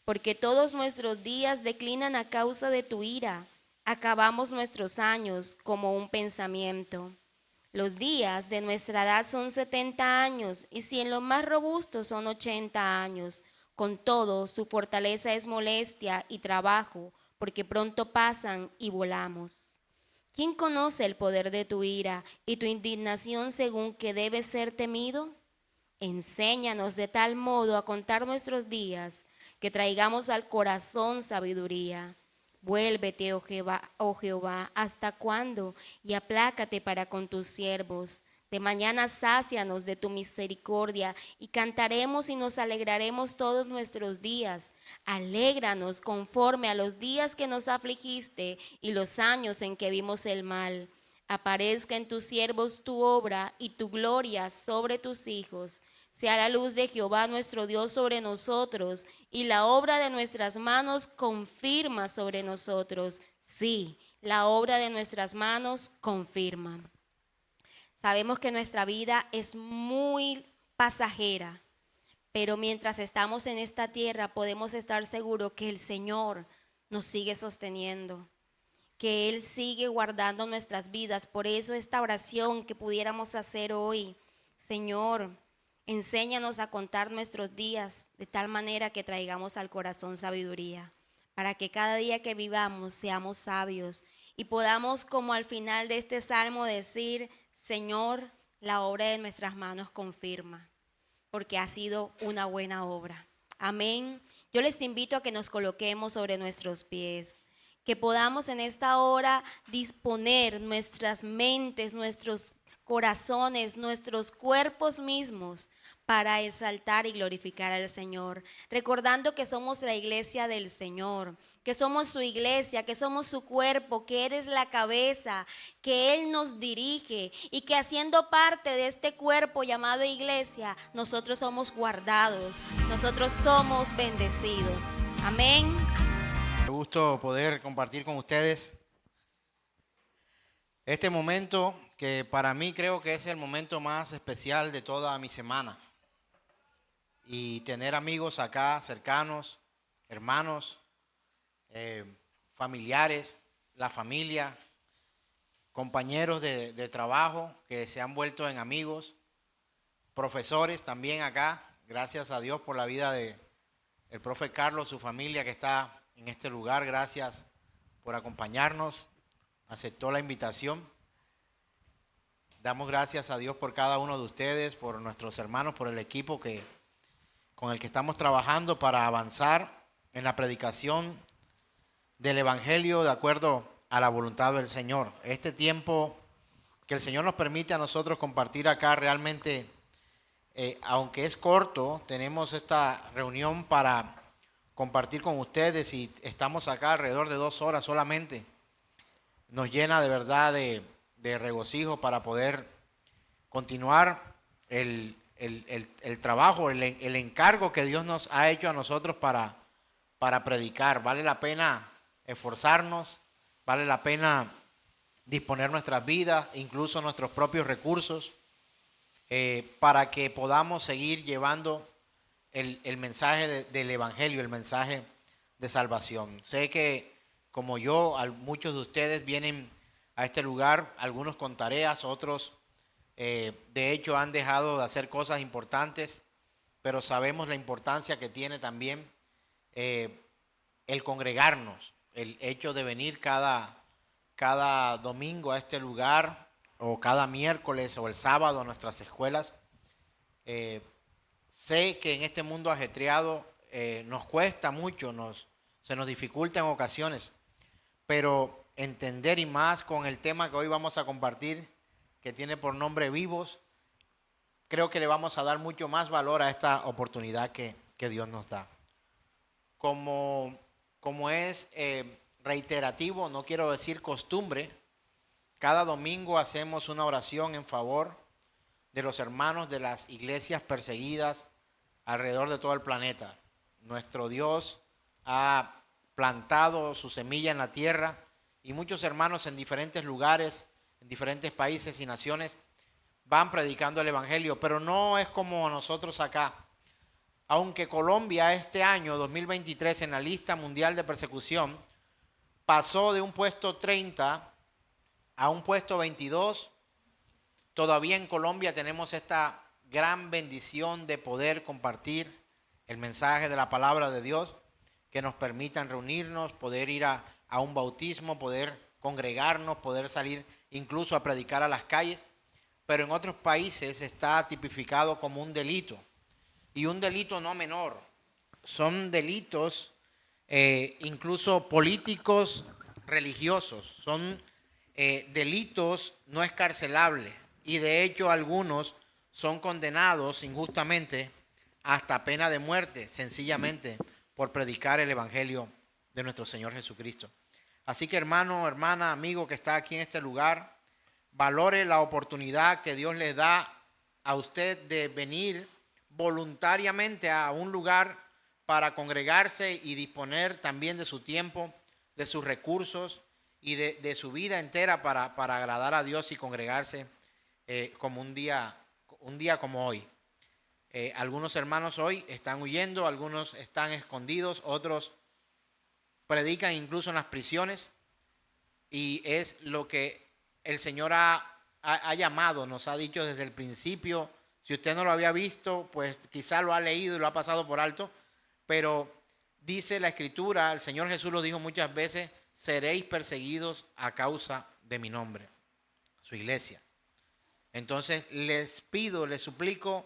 porque todos nuestros días declinan a causa de tu ira. Acabamos nuestros años como un pensamiento. Los días de nuestra edad son 70 años, y si en lo más robusto son 80 años. Con todo, su fortaleza es molestia y trabajo, porque pronto pasan y volamos. ¿Quién conoce el poder de tu ira y tu indignación según que debe ser temido? Enséñanos de tal modo a contar nuestros días, que traigamos al corazón sabiduría. Vuélvete, oh Jehová, ¿hasta cuándo? Y aplácate para con tus siervos. De mañana sácianos de tu misericordia, y cantaremos y nos alegraremos todos nuestros días. Alégranos conforme a los días que nos afligiste y los años en que vimos el mal. Aparezca en tus siervos tu obra y tu gloria sobre tus hijos. Sea la luz de Jehová nuestro Dios sobre nosotros, y la obra de nuestras manos confirma sobre nosotros. Sí, la obra de nuestras manos confirma. Sabemos que nuestra vida es muy pasajera, pero mientras estamos en esta tierra podemos estar seguros que el Señor nos sigue sosteniendo, que Él sigue guardando nuestras vidas. Por eso esta oración que pudiéramos hacer hoy: Señor, enséñanos a contar nuestros días de tal manera que traigamos al corazón sabiduría, para que cada día que vivamos seamos sabios y podamos, como al final de este salmo, decir: Señor, la obra de nuestras manos confirma, porque ha sido una buena obra. Amén. Yo les invito a que nos coloquemos sobre nuestros pies, que podamos en esta hora disponer nuestras mentes, nuestros corazones, nuestros cuerpos mismos para exaltar y glorificar al Señor, recordando que somos la iglesia del Señor, que somos su iglesia, que somos su cuerpo, que eres la cabeza, que Él nos dirige, y que haciendo parte de este cuerpo llamado iglesia, nosotros somos guardados, nosotros somos bendecidos. Amén. Me gusto poder compartir con ustedes este momento que para mí creo que es el momento más especial de toda mi semana. Y tener amigos acá cercanos, hermanos, familiares, la familia, compañeros de trabajo que se han vuelto en amigos, profesores también acá. Gracias a Dios por la vida de el profe Carlos, su familia que está en este lugar. Gracias por acompañarnos. Aceptó la invitación. Damos gracias a Dios por cada uno de ustedes, por nuestros hermanos, por el equipo con el que estamos trabajando para avanzar en la predicación del Evangelio de acuerdo a la voluntad del Señor. Este tiempo que el Señor nos permite a nosotros compartir acá realmente, aunque es corto, tenemos esta reunión para compartir con ustedes y estamos acá alrededor de 2 horas solamente. Nos llena de verdad de regocijo para poder continuar el trabajo, el encargo que Dios nos ha hecho a nosotros para predicar. Vale la pena esforzarnos, vale la pena disponer nuestras vidas, incluso nuestros propios recursos, para que podamos seguir llevando el mensaje del Evangelio, el mensaje de salvación. Sé que como yo, muchos de ustedes vienen a este lugar, algunos con tareas, otros de hecho han dejado de hacer cosas importantes, pero sabemos la importancia que tiene también el congregarnos, el hecho de venir cada domingo a este lugar, o cada miércoles o el sábado a nuestras escuelas. Sé que en este mundo ajetreado nos cuesta mucho, se nos dificulta en ocasiones, pero entender, y más con el tema que hoy vamos a compartir, que tiene por nombre Vivos, creo que le vamos a dar mucho más valor a esta oportunidad que Dios nos da. Como es reiterativo, no quiero decir costumbre, cada domingo hacemos una oración en favor de los hermanos de las iglesias perseguidas alrededor de todo el planeta. Nuestro Dios ha plantado su semilla en la tierra, y muchos hermanos en diferentes lugares, en diferentes países y naciones, van predicando el Evangelio, pero no es como nosotros acá. aunque Colombia este año 2023 en la lista mundial de persecución pasó de un puesto 30 a un puesto 22, todavía en Colombia tenemos esta gran bendición de poder compartir el mensaje de la palabra de Dios, que nos permitan reunirnos, poder ir a un bautismo, poder congregarnos, poder salir incluso a predicar a las calles. Pero en otros países está tipificado como un delito, y un delito no menor. Son delitos incluso políticos, religiosos, son delitos no escarcelables, y de hecho algunos son condenados injustamente hasta pena de muerte, sencillamente por predicar el evangelio de nuestro Señor Jesucristo. Así que hermano, hermana, amigo que está aquí en este lugar, valore la oportunidad que Dios le da a usted de venir voluntariamente a un lugar para congregarse y disponer también de su tiempo, de sus recursos y de su vida entera para agradar a Dios y congregarse como un día como hoy. Algunos hermanos hoy están huyendo, algunos están escondidos, otros predican incluso en las prisiones, y es lo que el Señor ha llamado, nos ha dicho desde el principio. Si usted no lo había visto, pues quizá lo ha leído y lo ha pasado por alto, pero dice la Escritura, el Señor Jesús lo dijo muchas veces: seréis perseguidos a causa de mi nombre, su iglesia. Entonces les pido, les suplico,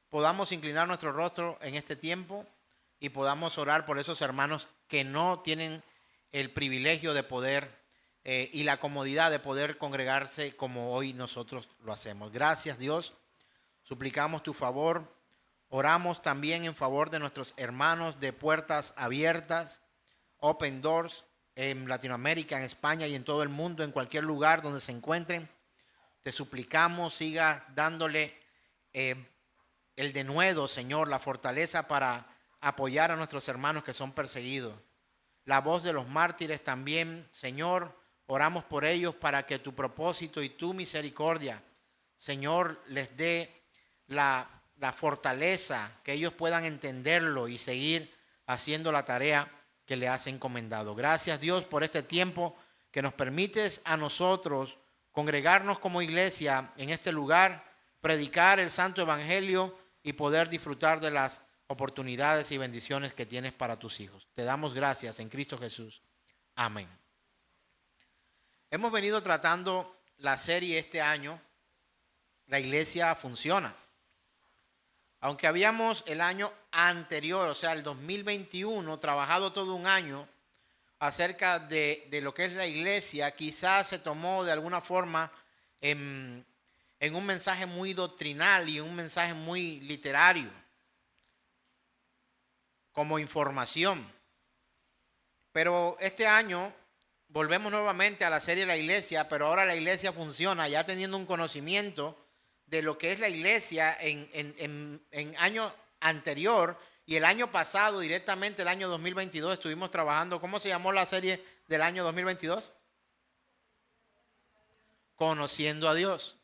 podamos inclinar nuestro rostro en este tiempo y podamos orar por esos hermanos que no tienen el privilegio de poder y la comodidad de poder congregarse como hoy nosotros lo hacemos. Gracias, Dios, suplicamos tu favor. Oramos también en favor de nuestros hermanos de Puertas Abiertas, Open Doors, en Latinoamérica, en España y en todo el mundo, en cualquier lugar donde se encuentren. Te suplicamos, siga dándole el denuedo, Señor, la fortaleza para apoyar a nuestros hermanos que son perseguidos. La voz de los mártires también, Señor, oramos por ellos para que tu propósito y tu misericordia, Señor, les dé la fortaleza, que ellos puedan entenderlo y seguir haciendo la tarea que le has encomendado. Gracias, Dios, por este tiempo que nos permites a nosotros congregarnos como iglesia en este lugar, predicar el santo evangelio y poder disfrutar de las oportunidades y bendiciones que tienes para tus hijos. Te damos gracias en Cristo Jesús. Amén. Hemos venido tratando la serie este año, La Iglesia Funciona. Aunque habíamos el año anterior, o sea, el 2021, trabajado todo un año acerca de lo que es la iglesia, quizás se tomó de alguna forma en un mensaje muy doctrinal y un mensaje muy literario, como información. Pero este año volvemos nuevamente a la serie La Iglesia, pero ahora la iglesia funciona, ya teniendo un conocimiento de lo que es la iglesia en año anterior y el año pasado, directamente el año 2022, estuvimos trabajando. ¿Cómo se llamó la serie del año 2022? Conociendo a Dios.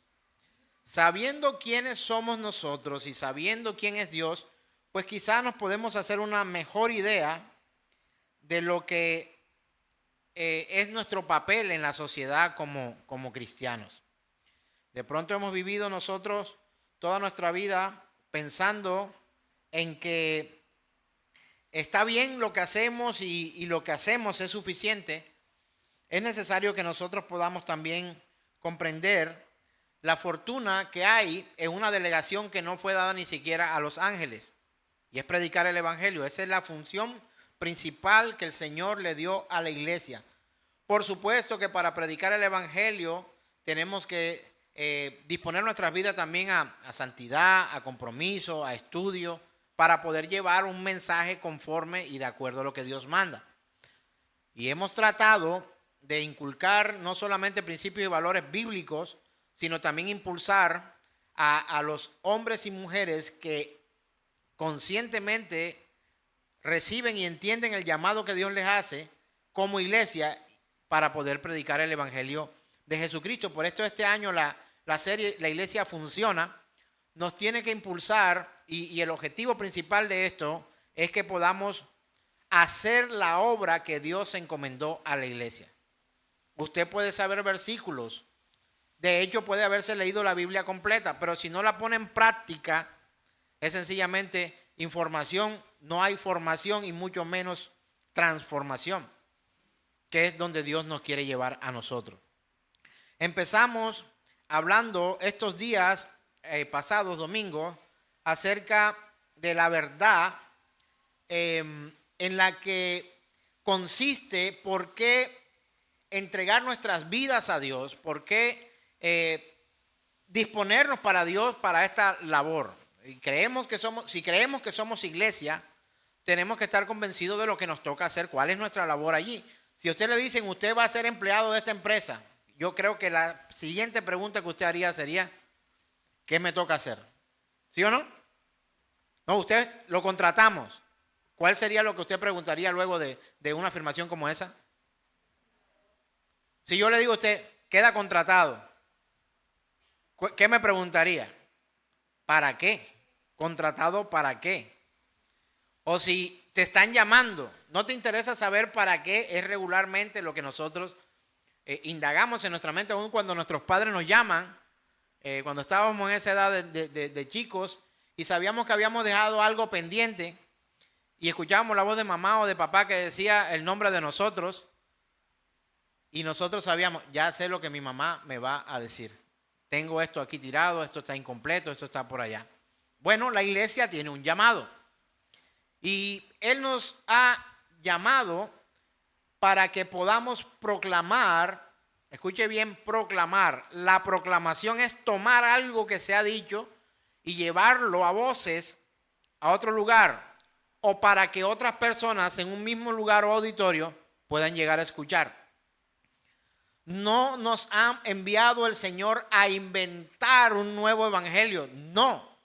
Sabiendo quiénes somos nosotros y sabiendo quién es Dios, pues quizás nos podemos hacer una mejor idea de lo que es nuestro papel en la sociedad como cristianos. De pronto hemos vivido nosotros toda nuestra vida pensando en que está bien lo que hacemos y lo que hacemos es suficiente. Es necesario que nosotros podamos también comprender la fortuna que hay en una delegación que no fue dada ni siquiera a los ángeles, y es predicar el evangelio. Esa es la función principal que el Señor le dio a la iglesia. Por supuesto que para predicar el evangelio tenemos que disponer nuestras vidas también a santidad, a compromiso, a estudio, para poder llevar un mensaje conforme y de acuerdo a lo que Dios manda. Y hemos tratado de inculcar no solamente principios y valores bíblicos, sino también impulsar a los hombres y mujeres que conscientemente reciben y entienden el llamado que Dios les hace como iglesia para poder predicar el evangelio de Jesucristo. Por esto este año la serie La Iglesia Funciona nos tiene que impulsar y el objetivo principal de esto es que podamos hacer la obra que Dios encomendó a la iglesia. Usted puede saber versículos, de hecho puede haberse leído la Biblia completa, pero si no la pone en práctica, es sencillamente información, no hay formación y mucho menos transformación, que es donde Dios nos quiere llevar a nosotros. Empezamos hablando estos días pasados, domingos, acerca de la verdad en la que consiste por qué entregar nuestras vidas a Dios, por qué disponernos para Dios para esta labor. Y si creemos que somos iglesia, tenemos que estar convencidos de lo que nos toca hacer, cuál es nuestra labor allí. Si a usted le dicen, usted va a ser empleado de esta empresa, yo creo que la siguiente pregunta que usted haría sería, ¿qué me toca hacer? ¿Sí o no? No, usted lo contratamos. ¿Cuál sería lo que usted preguntaría luego de una afirmación como esa? Si yo le digo a usted, queda contratado, ¿qué me preguntaría? ¿Para qué? ¿Contratado para qué? O si te están llamando, ¿no te interesa saber para qué es regularmente lo que nosotros indagamos en nuestra mente, aún cuando nuestros padres nos llaman, cuando estábamos en esa edad de chicos y sabíamos que habíamos dejado algo pendiente y escuchábamos la voz de mamá o de papá que decía el nombre de nosotros y nosotros sabíamos, ya sé lo que mi mamá me va a decir. Tengo esto aquí tirado, esto está incompleto, esto está por allá. Bueno, la iglesia tiene un llamado y Él nos ha llamado para que podamos proclamar, escuche bien, proclamar. La proclamación es tomar algo que se ha dicho y llevarlo a voces a otro lugar o para que otras personas en un mismo lugar o auditorio puedan llegar a escuchar. No nos ha enviado el Señor a inventar un nuevo evangelio, no.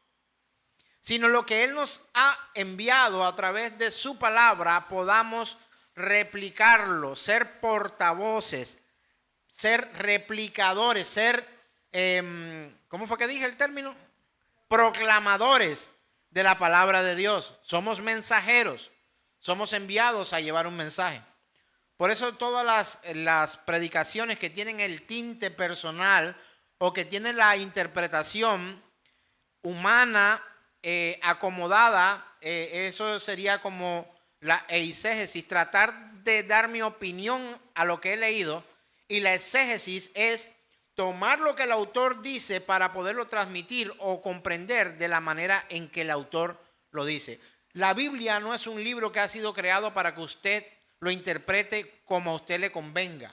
Sino lo que Él nos ha enviado a través de su palabra, podamos replicarlo, ser portavoces, ser replicadores, ser, ¿cómo fue que dije el término? Proclamadores de la palabra de Dios. Somos mensajeros, somos enviados a llevar un mensaje. Por eso todas las predicaciones que tienen el tinte personal o que tienen la interpretación humana acomodada, eso sería como la eisegesis, tratar de dar mi opinión a lo que he leído, y la exégesis es tomar lo que el autor dice para poderlo transmitir o comprender de la manera en que el autor lo dice. La Biblia no es un libro que ha sido creado para que usted lo interprete como a usted le convenga.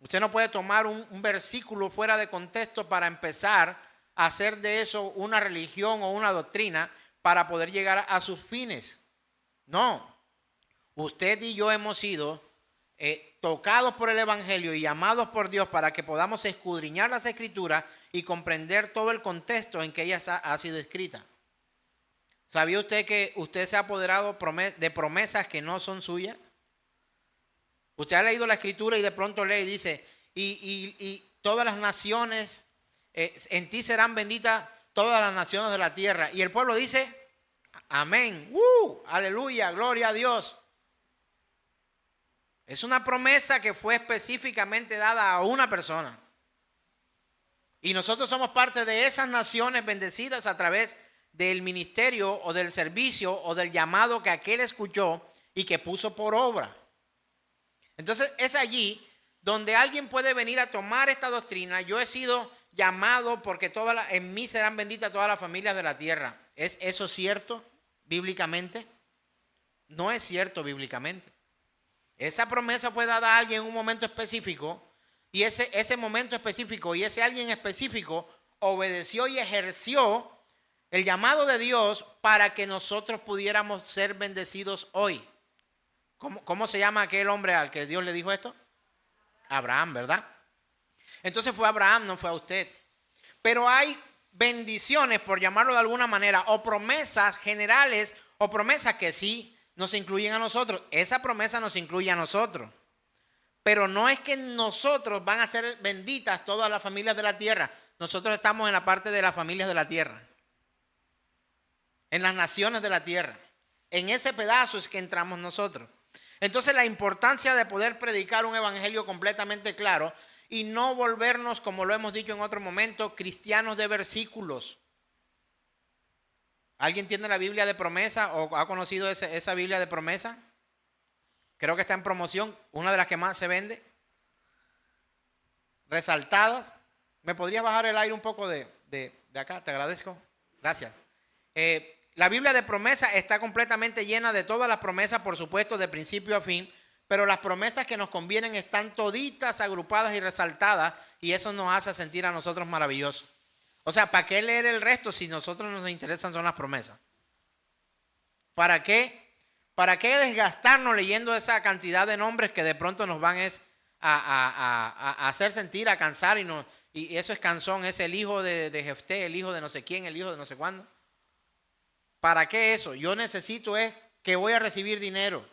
Usted no puede tomar un versículo fuera de contexto para empezar a hacer de eso una religión o una doctrina para poder llegar a sus fines. No. Usted y yo hemos sido tocados por el Evangelio y llamados por Dios para que podamos escudriñar las Escrituras y comprender todo el contexto en que ellas ha sido escrita. ¿Sabía usted que usted se ha apoderado de promesas que no son suyas? Usted ha leído la Escritura y de pronto lee y dice, y todas las naciones, en ti serán benditas todas las naciones de la tierra. Y el pueblo dice, amén, aleluya, gloria a Dios. Es una promesa que fue específicamente dada a una persona. Y nosotros somos parte de esas naciones bendecidas a través del ministerio o del servicio o del llamado que aquel escuchó y que puso por obra. Entonces es allí donde alguien puede venir a tomar esta doctrina. Yo he sido llamado porque en mí serán benditas todas las familias de la tierra. ¿Es eso cierto bíblicamente? No es cierto bíblicamente. Esa promesa fue dada a alguien en un momento específico y ese momento específico y ese alguien específico obedeció y ejerció el llamado de Dios para que nosotros pudiéramos ser bendecidos hoy. ¿Cómo se llama aquel hombre al que Dios le dijo esto? Abraham, ¿verdad? Entonces fue Abraham, no fue a usted. Pero hay bendiciones, por llamarlo de alguna manera, o promesas generales, o promesas que sí nos incluyen a nosotros. Esa promesa nos incluye a nosotros. Pero no es que nosotros van a ser benditas todas las familias de la tierra. nosotros estamos en la parte de las familias de la tierra, en las naciones de la tierra. En ese pedazo es que entramos nosotros. Entonces la importancia de poder predicar un evangelio completamente claro y no volvernos, como lo hemos dicho en otro momento, cristianos de versículos. ¿Alguien tiene la Biblia de promesa o ha conocido esa Biblia de promesa? Creo que está en promoción, una de las que más se vende. Resaltadas. ¿Me podrías bajar el aire un poco de acá? Te agradezco. Gracias. La Biblia de promesa está completamente llena de todas las promesas, por supuesto, de principio a fin, pero las promesas que nos convienen están toditas agrupadas y resaltadas, y eso nos hace sentir a nosotros maravillosos. O sea, ¿para qué leer el resto si nosotros nos interesan son las promesas? ¿Para qué? ¿Para qué desgastarnos leyendo esa cantidad de nombres que de pronto nos van a hacer sentir, a cansar y eso es cansón? Es el hijo de Jefté, el hijo de no sé quién, el hijo de no sé cuándo. ¿Para qué eso? Yo necesito es que voy a recibir dinero,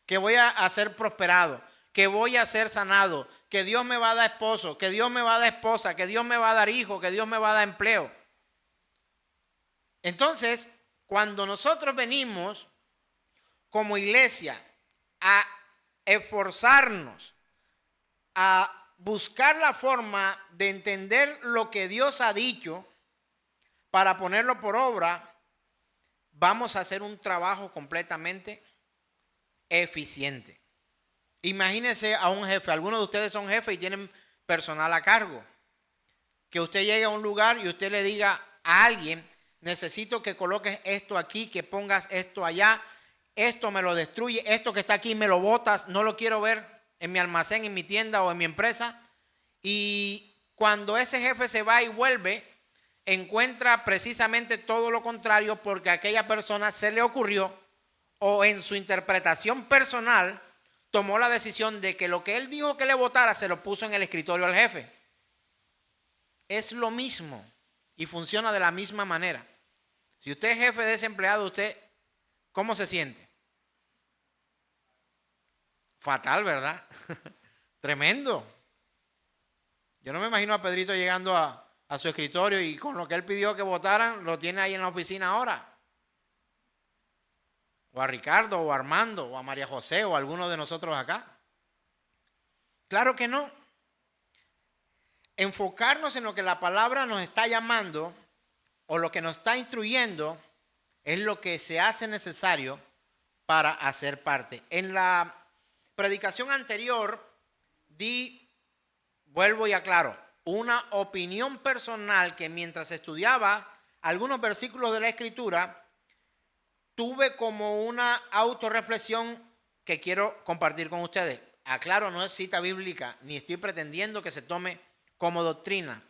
que voy a ser prosperado, que voy a ser sanado, que Dios me va a dar esposo, que Dios me va a dar esposa, que Dios me va a dar hijo, que Dios me va a dar empleo. Entonces, cuando nosotros venimos como iglesia a esforzarnos, a buscar la forma de entender lo que Dios ha dicho para ponerlo por obra, vamos a hacer un trabajo completamente eficiente. Imagínense a un jefe, algunos de ustedes son jefes y tienen personal a cargo. Que usted llegue a un lugar y usted le diga a alguien, necesito que coloques esto aquí, que pongas esto allá, esto me lo destruye, esto que está aquí me lo botas, no lo quiero ver en mi almacén, en mi tienda o en mi empresa. Y cuando ese jefe se va y vuelve, encuentra precisamente todo lo contrario porque a aquella persona se le ocurrió o en su interpretación personal tomó la decisión de que lo que él dijo que le votara se lo puso en el escritorio al jefe. Es lo mismo y funciona de la misma manera. Si usted es jefe de ese empleado, ¿usted cómo se siente? Fatal, ¿verdad? Tremendo. Yo no me imagino a Pedrito llegando a su escritorio y con lo que él pidió que votaran, lo tiene ahí en la oficina ahora. O a Ricardo, o a Armando, o a María José, o a alguno de nosotros acá. Claro que no. Enfocarnos en lo que la palabra nos está llamando o lo que nos está instruyendo es lo que se hace necesario para hacer parte. En la predicación anterior vuelvo y aclaro, una opinión personal que mientras estudiaba algunos versículos de la Escritura, tuve como una autorreflexión que quiero compartir con ustedes. Aclaro, no es cita bíblica, ni estoy pretendiendo que se tome como doctrina.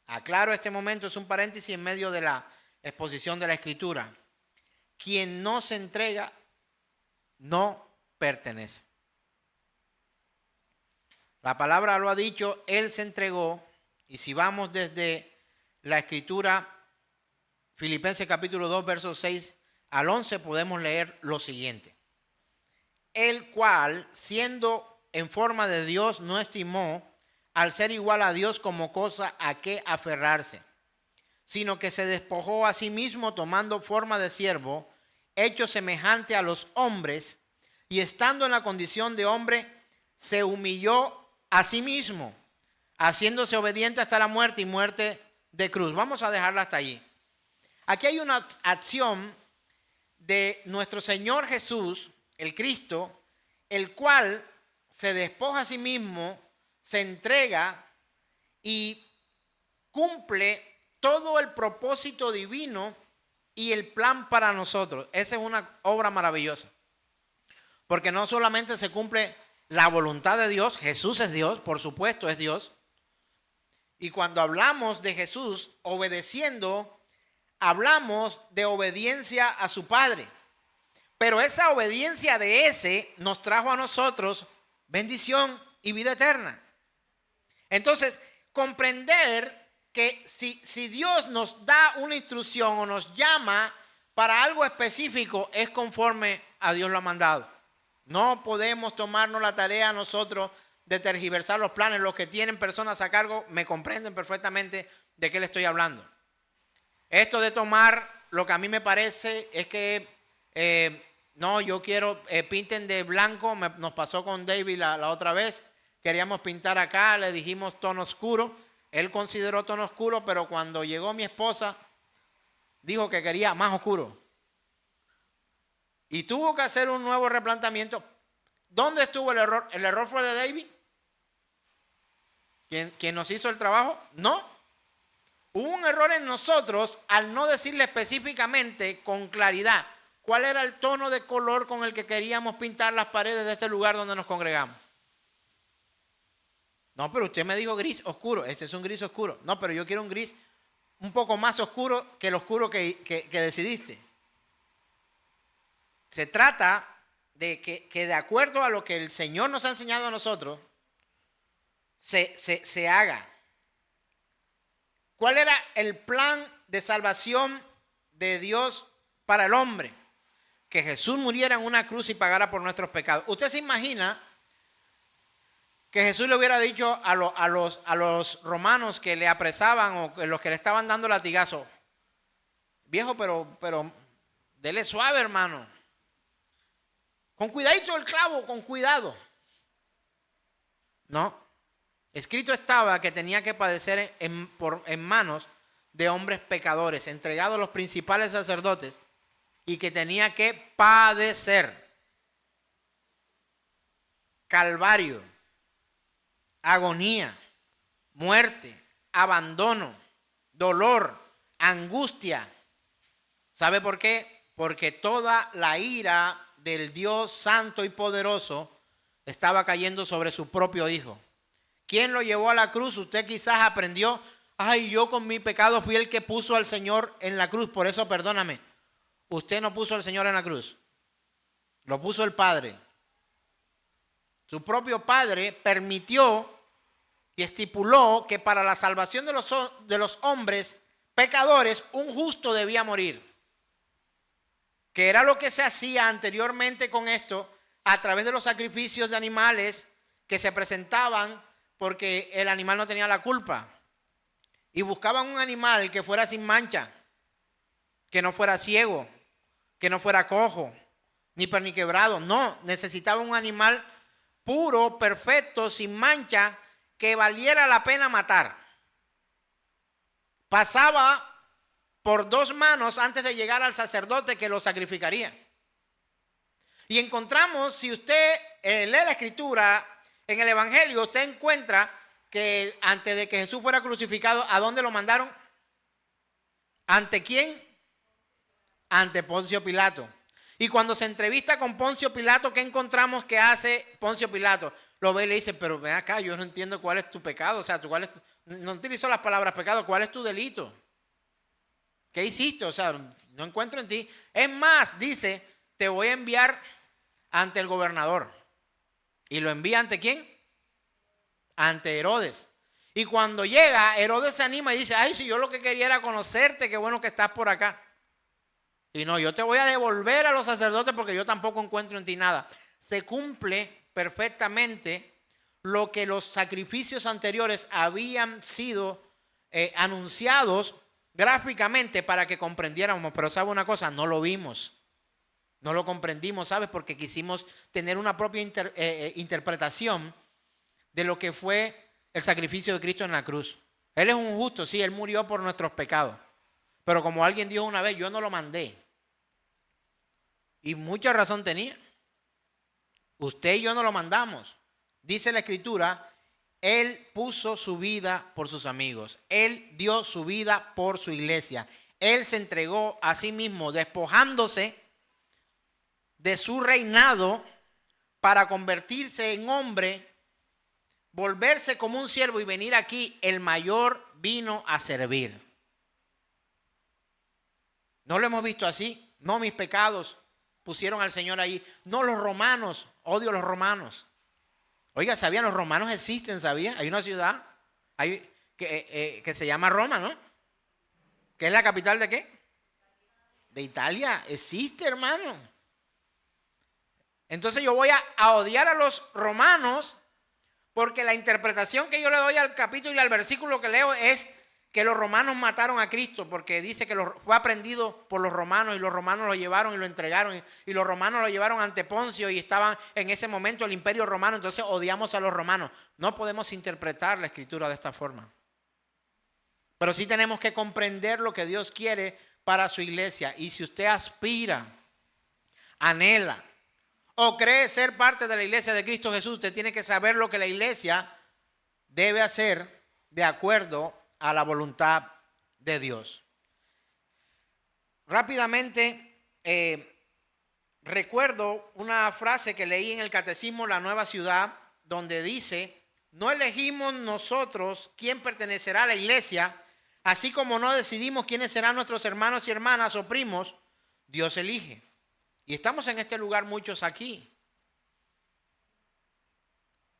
Aclaro, este momento es un paréntesis en medio de la exposición de la Escritura. Quien no se entrega, no pertenece. La palabra lo ha dicho, Él se entregó. Y si vamos desde la Escritura, Filipenses capítulo 2, versos 6 al 11, podemos leer lo siguiente. El cual, siendo en forma de Dios, no estimó al ser igual a Dios como cosa a que aferrarse, sino que se despojó a sí mismo tomando forma de siervo, hecho semejante a los hombres, y estando en la condición de hombre, se humilló a sí mismo, haciéndose obediente hasta la muerte y muerte de cruz. Vamos a dejarla hasta allí. Aquí hay una acción de nuestro Señor Jesús, el Cristo, el cual se despoja a sí mismo, se entrega y cumple todo el propósito divino y el plan para nosotros. Esa es una obra maravillosa. Porque no solamente se cumple la voluntad de Dios, Jesús es Dios, por supuesto es Dios. Y cuando hablamos de Jesús obedeciendo, hablamos de obediencia a su Padre. Pero esa obediencia de ese nos trajo a nosotros bendición y vida eterna. Entonces, comprender que si Dios nos da una instrucción o nos llama para algo específico, es conforme a Dios lo ha mandado. No podemos tomarnos la tarea nosotros de tergiversar los planes. Los que tienen personas a cargo me comprenden perfectamente. de qué le estoy hablando. Esto de tomar lo que a mí me parece es que, no, yo quiero, pinten de blanco, nos pasó con David la otra vez, queríamos pintar acá, le dijimos tono oscuro, él consideró tono oscuro, pero cuando llegó mi esposa, dijo que quería más oscuro. Y tuvo que hacer un nuevo replanteamiento. ¿Dónde estuvo el error? ¿El error fue de David? ¿Quién nos hizo el trabajo? No. Hubo un error en nosotros al no decirle específicamente con claridad cuál era el tono de color con el que queríamos pintar las paredes de este lugar donde nos congregamos. No, pero usted me dijo gris oscuro. Este es un gris oscuro. No, pero yo quiero un gris un poco más oscuro que el oscuro que decidiste. Se trata de que de acuerdo a lo que el Señor nos ha enseñado a nosotros, se haga. ¿Cuál era el plan de salvación de Dios para el hombre? Que Jesús muriera en una cruz y pagara por nuestros pecados. ¿Usted se imagina que Jesús le hubiera dicho a los romanos que le apresaban o los que le estaban dando latigazo: viejo, pero dele suave, hermano, con cuidadito el clavo, con cuidado? No. Escrito estaba que tenía que padecer en manos de hombres pecadores, entregado a los principales sacerdotes, y que tenía que padecer calvario, agonía, muerte, abandono, dolor, angustia. ¿Sabe por qué? Porque toda la ira del Dios santo y poderoso estaba cayendo sobre su propio Hijo. ¿Quién lo llevó a la cruz? Usted quizás aprendió: ay, yo con mi pecado fui el que puso al Señor en la cruz, por eso perdóname. Usted no puso al Señor en la cruz, lo puso el Padre. Su propio Padre permitió y estipuló que para la salvación de los hombres pecadores, un justo debía morir. Que era lo que se hacía anteriormente con esto, a través de los sacrificios de animales que se presentaban porque el animal no tenía la culpa. Y buscaban un animal que fuera sin mancha, que no fuera ciego, que no fuera cojo, ni perniquebrado. No, necesitaban un animal puro, perfecto, sin mancha, que valiera la pena matar. Pasaba por 2 manos antes de llegar al sacerdote que lo sacrificaría. Y encontramos, si usted lee la Escritura, en el Evangelio usted encuentra que antes de que Jesús fuera crucificado, ¿a dónde lo mandaron? ¿Ante quién? Ante Poncio Pilato. Y cuando se entrevista con Poncio Pilato, ¿qué encontramos que hace Poncio Pilato? Lo ve y le dice: pero ven acá, yo no entiendo cuál es tu pecado. O sea, no utilizó las palabras pecado. ¿Cuál es tu delito? ¿Qué hiciste? O sea, no encuentro en ti. Es más, dice: te voy a enviar ante el gobernador. ¿Y lo envía ante quién? Ante Herodes. Y cuando llega, Herodes se anima y dice: ay, si yo lo que quería era conocerte, qué bueno que estás por acá. Y no, yo te voy a devolver a los sacerdotes porque yo tampoco encuentro en ti nada. Se cumple perfectamente lo que los sacrificios anteriores habían sido anunciados gráficamente para que comprendiéramos. Pero ¿sabe una cosa? No lo vimos. No lo comprendimos, ¿sabes? Porque quisimos tener una propia interpretación de lo que fue el sacrificio de Cristo en la cruz. Él es un justo, sí, Él murió por nuestros pecados. Pero como alguien dijo una vez, yo no lo mandé. Y mucha razón tenía. Usted y yo no lo mandamos. Dice la Escritura: Él puso su vida por sus amigos. Él dio su vida por su iglesia. Él se entregó a sí mismo, despojándose de su reinado para convertirse en hombre, volverse como un siervo y venir aquí. El mayor vino a servir. ¿No lo hemos visto así? No, mis pecados pusieron al Señor ahí. No, los romanos, odio a los romanos. Oiga, ¿sabían? Los romanos existen, ¿sabía? Hay una ciudad que se llama Roma, ¿no? ¿Que es la capital de qué? De Italia. Existe, hermano. Entonces yo voy a odiar a los romanos porque la interpretación que yo le doy al capítulo y al versículo que leo es que los romanos mataron a Cristo, porque dice que fue aprendido por los romanos y los romanos lo llevaron y lo entregaron y los romanos lo llevaron ante Poncio y estaban en ese momento el imperio romano, entonces odiamos a los romanos. No podemos interpretar la escritura de esta forma. Pero sí tenemos que comprender lo que Dios quiere para su iglesia. Y si usted aspira, anhela o cree ser parte de la iglesia de Cristo Jesús, usted tiene que saber lo que la iglesia debe hacer de acuerdo a la voluntad de Dios. Rápidamente, recuerdo una frase que leí en el Catecismo La Nueva Ciudad, donde dice: no elegimos nosotros quién pertenecerá a la iglesia, así como no decidimos quiénes serán nuestros hermanos y hermanas o primos, Dios elige. Y estamos en este lugar muchos aquí.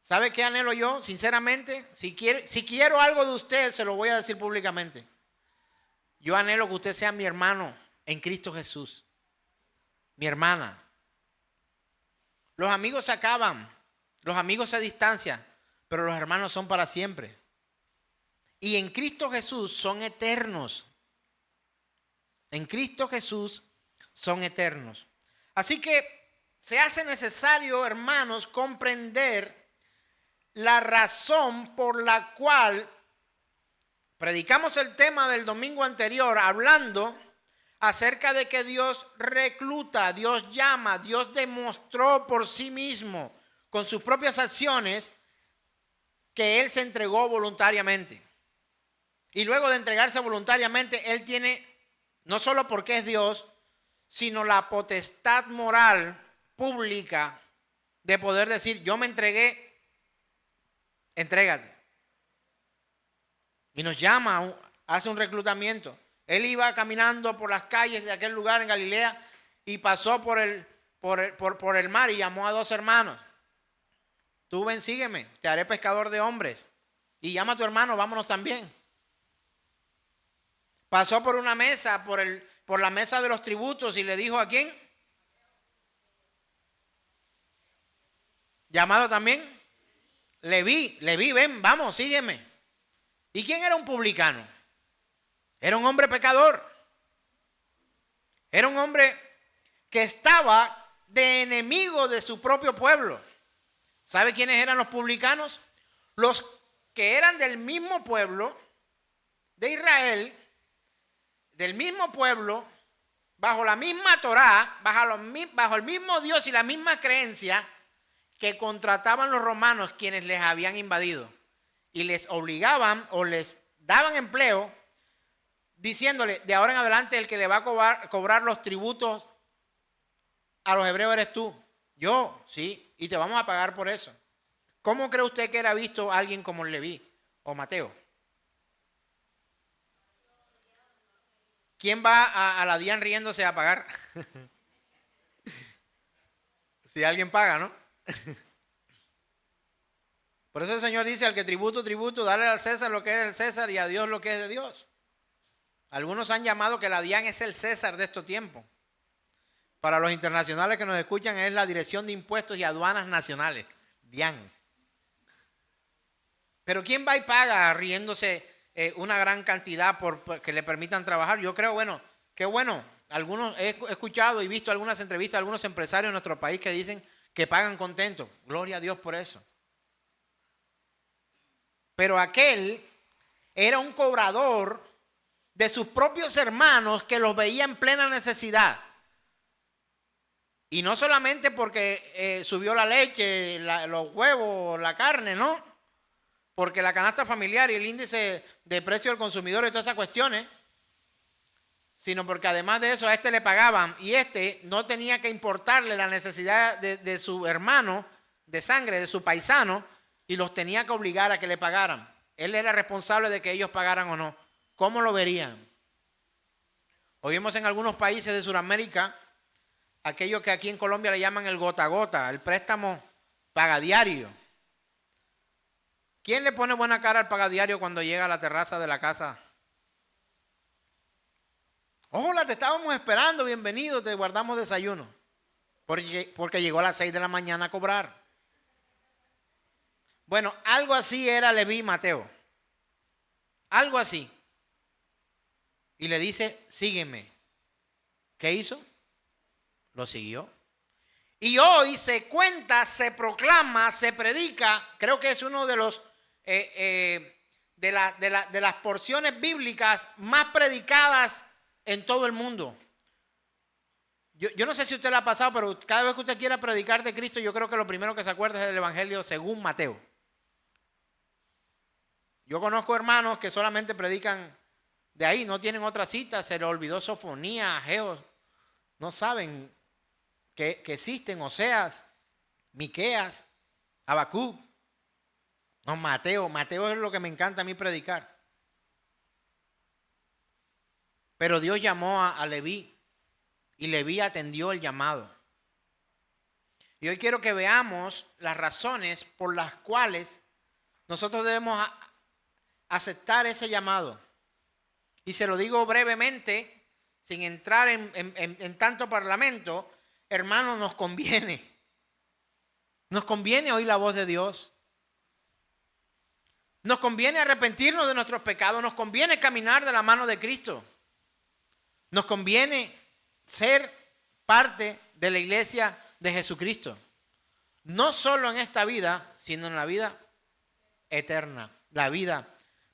¿Sabe qué anhelo yo? Sinceramente, si quiero algo de usted, se lo voy a decir públicamente. Yo anhelo que usted sea mi hermano en Cristo Jesús. Mi hermana. Los amigos se acaban, los amigos se distancian, pero los hermanos son para siempre. Y en Cristo Jesús son eternos. En Cristo Jesús son eternos. Así que se hace necesario, hermanos, comprender la razón por la cual predicamos el tema del domingo anterior, hablando acerca de que Dios recluta, Dios llama, Dios demostró por sí mismo, con sus propias acciones, que Él se entregó voluntariamente. Y luego de entregarse voluntariamente, Él tiene, no solo porque es Dios, sino la potestad moral pública de poder decir: yo me entregué, entrégate. Y nos llama, hace un reclutamiento. Él iba caminando por las calles de aquel lugar en Galilea y pasó por el mar y llamó a dos hermanos. Tú ven, sígueme, te haré pescador de hombres. Y llama a tu hermano, vámonos también. Pasó por una mesa, por la mesa de los tributos, y le dijo: ¿a quién? Llamado también Leví, ven, vamos, sígueme. ¿Y quién era un publicano? Era un hombre pecador. Era un hombre que estaba de enemigo de su propio pueblo. ¿Sabe quiénes eran los publicanos? Los que eran del mismo pueblo de Israel, del mismo pueblo, bajo la misma Torá, bajo el mismo Dios y la misma creencia, que contrataban los romanos, quienes les habían invadido, y les obligaban o les daban empleo, diciéndole: de ahora en adelante el que le va a cobrar los tributos a los hebreos eres tú. Yo, sí, y te vamos a pagar por eso. ¿Cómo cree usted que era visto alguien como Leví o Mateo? ¿Quién va a la DIAN riéndose a pagar? Si alguien paga, ¿no? Por eso el Señor dice: al que tributo, dale al César lo que es del César y a Dios lo que es de Dios. Algunos han llamado que la DIAN es el César de estos tiempos. Para los internacionales que nos escuchan, es la Dirección de Impuestos y Aduanas Nacionales, DIAN. Pero ¿quién va y paga riéndose una gran cantidad por que le permitan trabajar? Yo creo, bueno, qué bueno. Algunos he escuchado y visto algunas entrevistas de algunos empresarios en nuestro país que dicen que pagan contentos. Gloria a Dios por eso. Pero aquel era un cobrador de sus propios hermanos que los veía en plena necesidad. Y no solamente porque subió la leche, los huevos, la carne, ¿no? Porque la canasta familiar y el índice de precio del consumidor y todas esas cuestiones, sino porque además de eso a este le pagaban y este no tenía que importarle la necesidad de su hermano de sangre, de su paisano, y los tenía que obligar a que le pagaran. Él era responsable de que ellos pagaran o no. ¿Cómo lo verían? Hoy vemos en algunos países de Sudamérica aquello que aquí en Colombia le llaman el gota a gota, el préstamo pagadiario. ¿Quién le pone buena cara al pagadiario cuando llega a la terraza de la casa? Hola, te estábamos esperando, bienvenido, te guardamos desayuno. Porque llegó a las 6 de la mañana a cobrar. Bueno, algo así era Leví y Mateo. Algo así. y le dice, sígueme. ¿Qué hizo? Lo siguió. Y hoy se cuenta, se proclama, se predica, creo que es uno de los de las porciones bíblicas más predicadas en todo el mundo. Yo no sé si usted le ha pasado, pero cada vez que usted quiera predicar de Cristo, yo creo que lo primero que se acuerda es del Evangelio según Mateo. Yo conozco hermanos que solamente predican de ahí, no tienen otra cita, se les olvidó Sofonía, Ageo, no saben que existen Oseas, Miqueas, Habacuc. No, Mateo es lo que me encanta a mí predicar. Pero Dios llamó a Leví y Leví atendió el llamado. Y hoy quiero que veamos las razones por las cuales nosotros debemos aceptar ese llamado. Y se lo digo brevemente, sin entrar en tanto parlamento, hermanos, nos conviene. Nos conviene oír la voz de Dios. Nos conviene arrepentirnos de nuestros pecados. Nos conviene caminar de la mano de Cristo. Nos conviene ser parte de la iglesia de Jesucristo. No solo en esta vida, sino en la vida eterna, la vida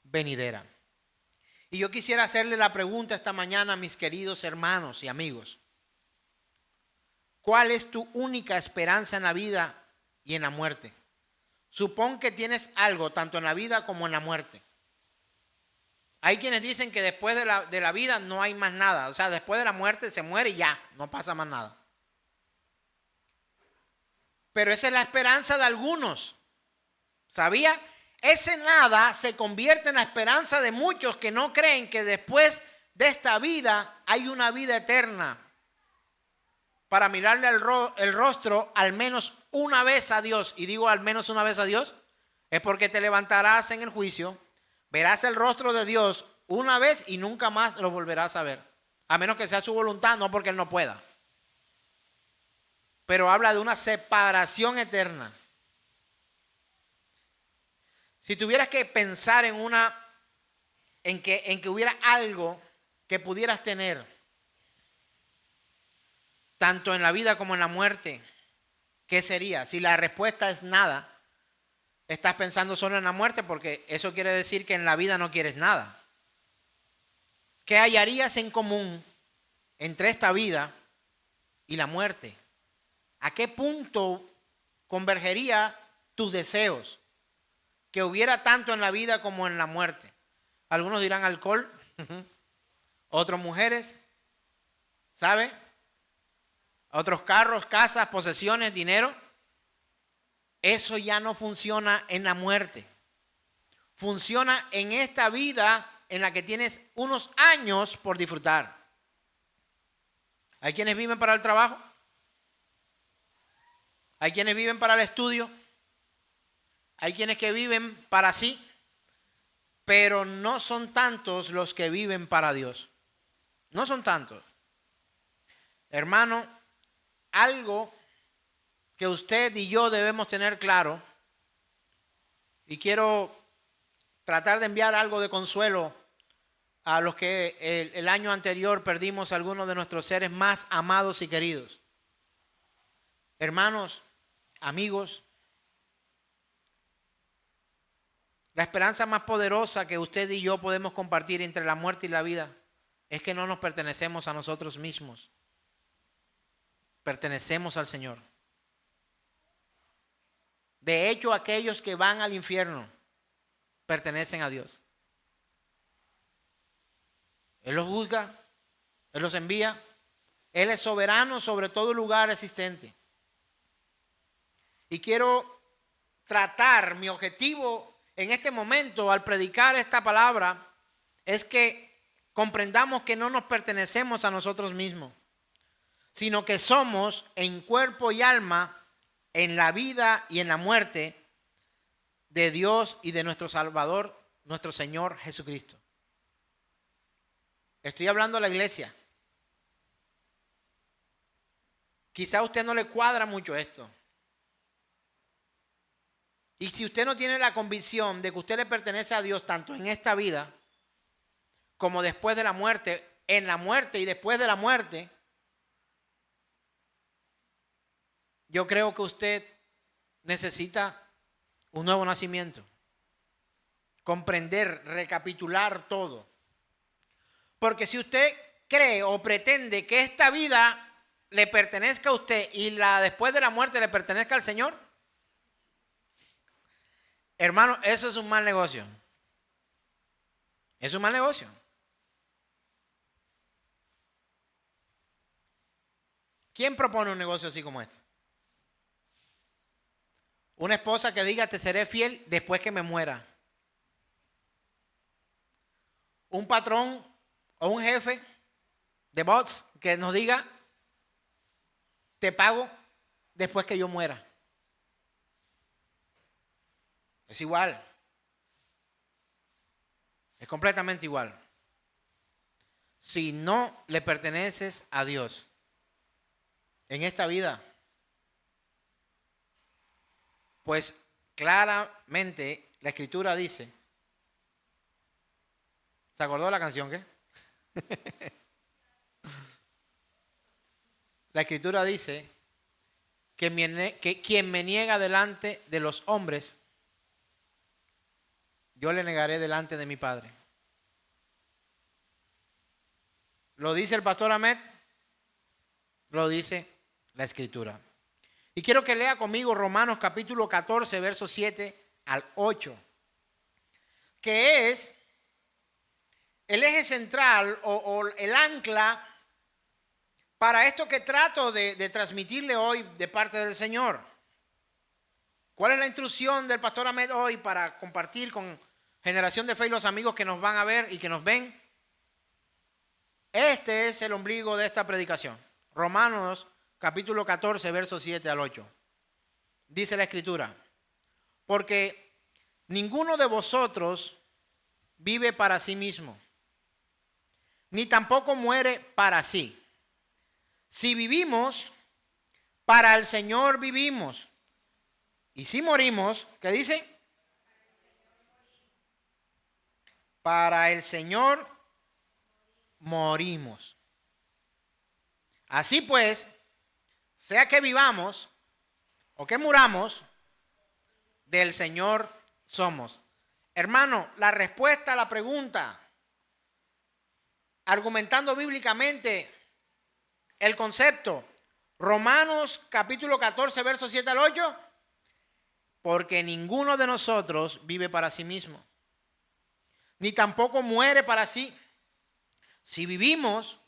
venidera. Y yo quisiera hacerle la pregunta esta mañana a mis queridos hermanos y amigos. ¿Cuál es tu única esperanza en la vida y en la muerte? Supón que tienes algo tanto en la vida como en la muerte. Hay quienes dicen que después de la vida no hay más nada. O sea, después de la muerte se muere y ya, no pasa más nada. Pero esa es la esperanza de algunos. ¿Sabía? Ese nada se convierte en la esperanza de muchos que no creen que después de esta vida hay una vida eterna. Para mirarle el rostro al menos una vez a Dios. Y digo al menos una vez a Dios, es porque te levantarás en el juicio, verás el rostro de Dios una vez y nunca más lo volverás a ver. A menos que sea su voluntad, no porque Él no pueda. Pero habla de una separación eterna. Si tuvieras que pensar en que hubiera algo que pudieras tener, tanto en la vida como en la muerte, ¿qué sería? Si la respuesta es nada, estás pensando solo en la muerte, porque eso quiere decir que en la vida no quieres nada. ¿Qué hallarías en común entre esta vida y la muerte? ¿A qué punto convergería tus deseos? Que hubiera tanto en la vida como en la muerte. Algunos dirán alcohol, otros mujeres, ¿sabe? Otros carros, casas, posesiones, dinero. Eso ya no funciona en la muerte. Funciona en esta vida en la que tienes unos años por disfrutar. Hay quienes viven para el trabajo. Hay quienes viven para el estudio. Hay quienes que viven para sí. Pero no son tantos los que viven para Dios. No son tantos. Hermano, algo que usted y yo debemos tener claro, y quiero tratar de enviar algo de consuelo a los que el año anterior perdimos a algunos de nuestros seres más amados y queridos. Hermanos, amigos, la esperanza más poderosa que usted y yo podemos compartir entre la muerte y la vida es que no nos pertenecemos a nosotros mismos. Pertenecemos al Señor. De hecho, aquellos que van al infierno pertenecen a Dios. Él los juzga, Él los envía. Él es soberano sobre todo lugar existente. Y quiero tratar, mi objetivo en este momento al predicar esta palabra es que comprendamos que no nos pertenecemos a nosotros mismos, sino que somos en cuerpo y alma, en la vida y en la muerte de Dios y de nuestro Salvador, nuestro Señor Jesucristo. Estoy hablando a la iglesia. Quizá a usted no le cuadra mucho esto. Y si usted no tiene la convicción de que usted le pertenece a Dios tanto en esta vida como después de la muerte, en la muerte y después de la muerte, yo creo que usted necesita un nuevo nacimiento. Comprender, recapitular todo. Porque si usted cree o pretende que esta vida le pertenezca a usted y la después de la muerte le pertenezca al Señor, hermano, eso es un mal negocio. Es un mal negocio. ¿Quién propone un negocio así como este? Una esposa que diga, te seré fiel después que me muera. Un patrón o un jefe de bots que nos diga, te pago después que yo muera. Es igual. Es completamente igual. Si no le perteneces a Dios en esta vida, pues claramente la Escritura dice, ¿se acordó de la canción qué? La Escritura dice que quien me niega delante de los hombres, yo le negaré delante de mi Padre. ¿Lo dice el pastor Ahmed? Lo dice la Escritura. Y quiero que lea conmigo Romanos capítulo 14, versos 7 al 8, que es el eje central o el ancla para esto que trato de transmitirle hoy de parte del Señor. ¿Cuál es la instrucción del pastor Ahmed hoy para compartir con Generación de Fe y los amigos que nos van a ver y que nos ven? Este es el ombligo de esta predicación. Romanos capítulo 14, versos 7 al 8. Dice la Escritura, porque ninguno de vosotros vive para sí mismo, ni tampoco muere para sí. Si vivimos, para el Señor vivimos. Y si morimos, ¿qué dice? Para el Señor morimos. Así pues, sea que vivamos o que muramos, del Señor somos. Hermano, la respuesta a la pregunta, argumentando bíblicamente el concepto, Romanos capítulo 14, versos 7 al 8, porque ninguno de nosotros vive para sí mismo, ni tampoco muere para sí. Si vivimos,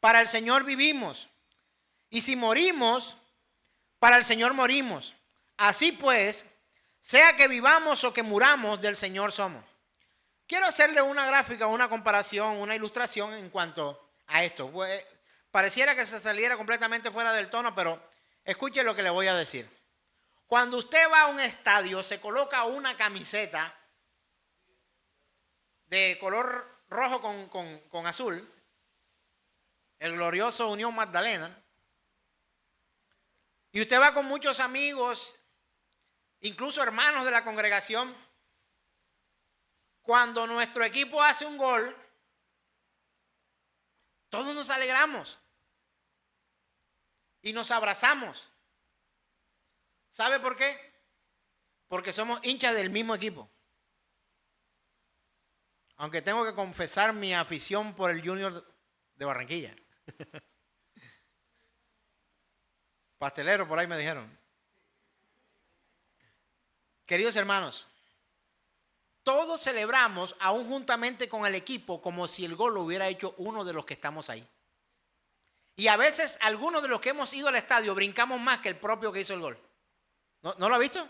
para el Señor vivimos, y si morimos, para el Señor morimos. Así pues, sea que vivamos o que muramos, del Señor somos. Quiero hacerle una gráfica, una comparación, una ilustración en cuanto a esto. Pues, pareciera que se saliera completamente fuera del tono, pero escuche lo que le voy a decir. Cuando usted va a un estadio, se coloca una camiseta de color rojo con azul, el glorioso Unión Magdalena, y usted va con muchos amigos, incluso hermanos de la congregación. Cuando nuestro equipo hace un gol, todos nos alegramos y nos abrazamos. ¿Sabe por qué? Porque somos hinchas del mismo equipo. Aunque tengo que confesar mi afición por el Junior de Barranquilla. Pastelero, por ahí me dijeron. Queridos hermanos, todos celebramos aún juntamente con el equipo como si el gol lo hubiera hecho uno de los que estamos ahí. Y a veces algunos de los que hemos ido al estadio brincamos más que el propio que hizo el gol. ¿No lo ha visto?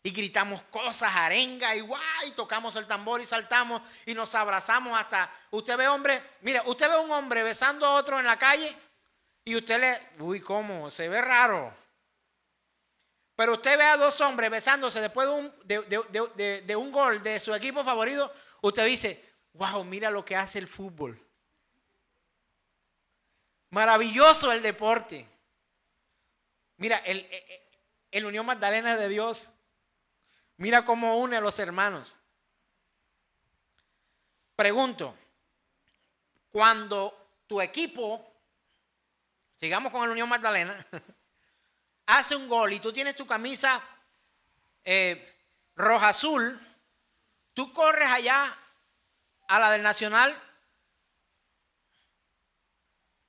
Y gritamos cosas, arenga y guay, y tocamos el tambor y saltamos y nos abrazamos hasta... Usted ve usted ve un hombre besando a otro en la calle y usted uy, ¿cómo? Se ve raro. Pero usted ve a dos hombres besándose después de un gol de su equipo favorito, usted dice, wow, mira lo que hace el fútbol. Maravilloso el deporte. Mira, el Unión Magdalena de Dios. Mira cómo une a los hermanos. Pregunto, cuando tu equipo, sigamos con el Unión Magdalena, hace un gol y tú tienes tu camisa roja azul, tú corres allá a la del Nacional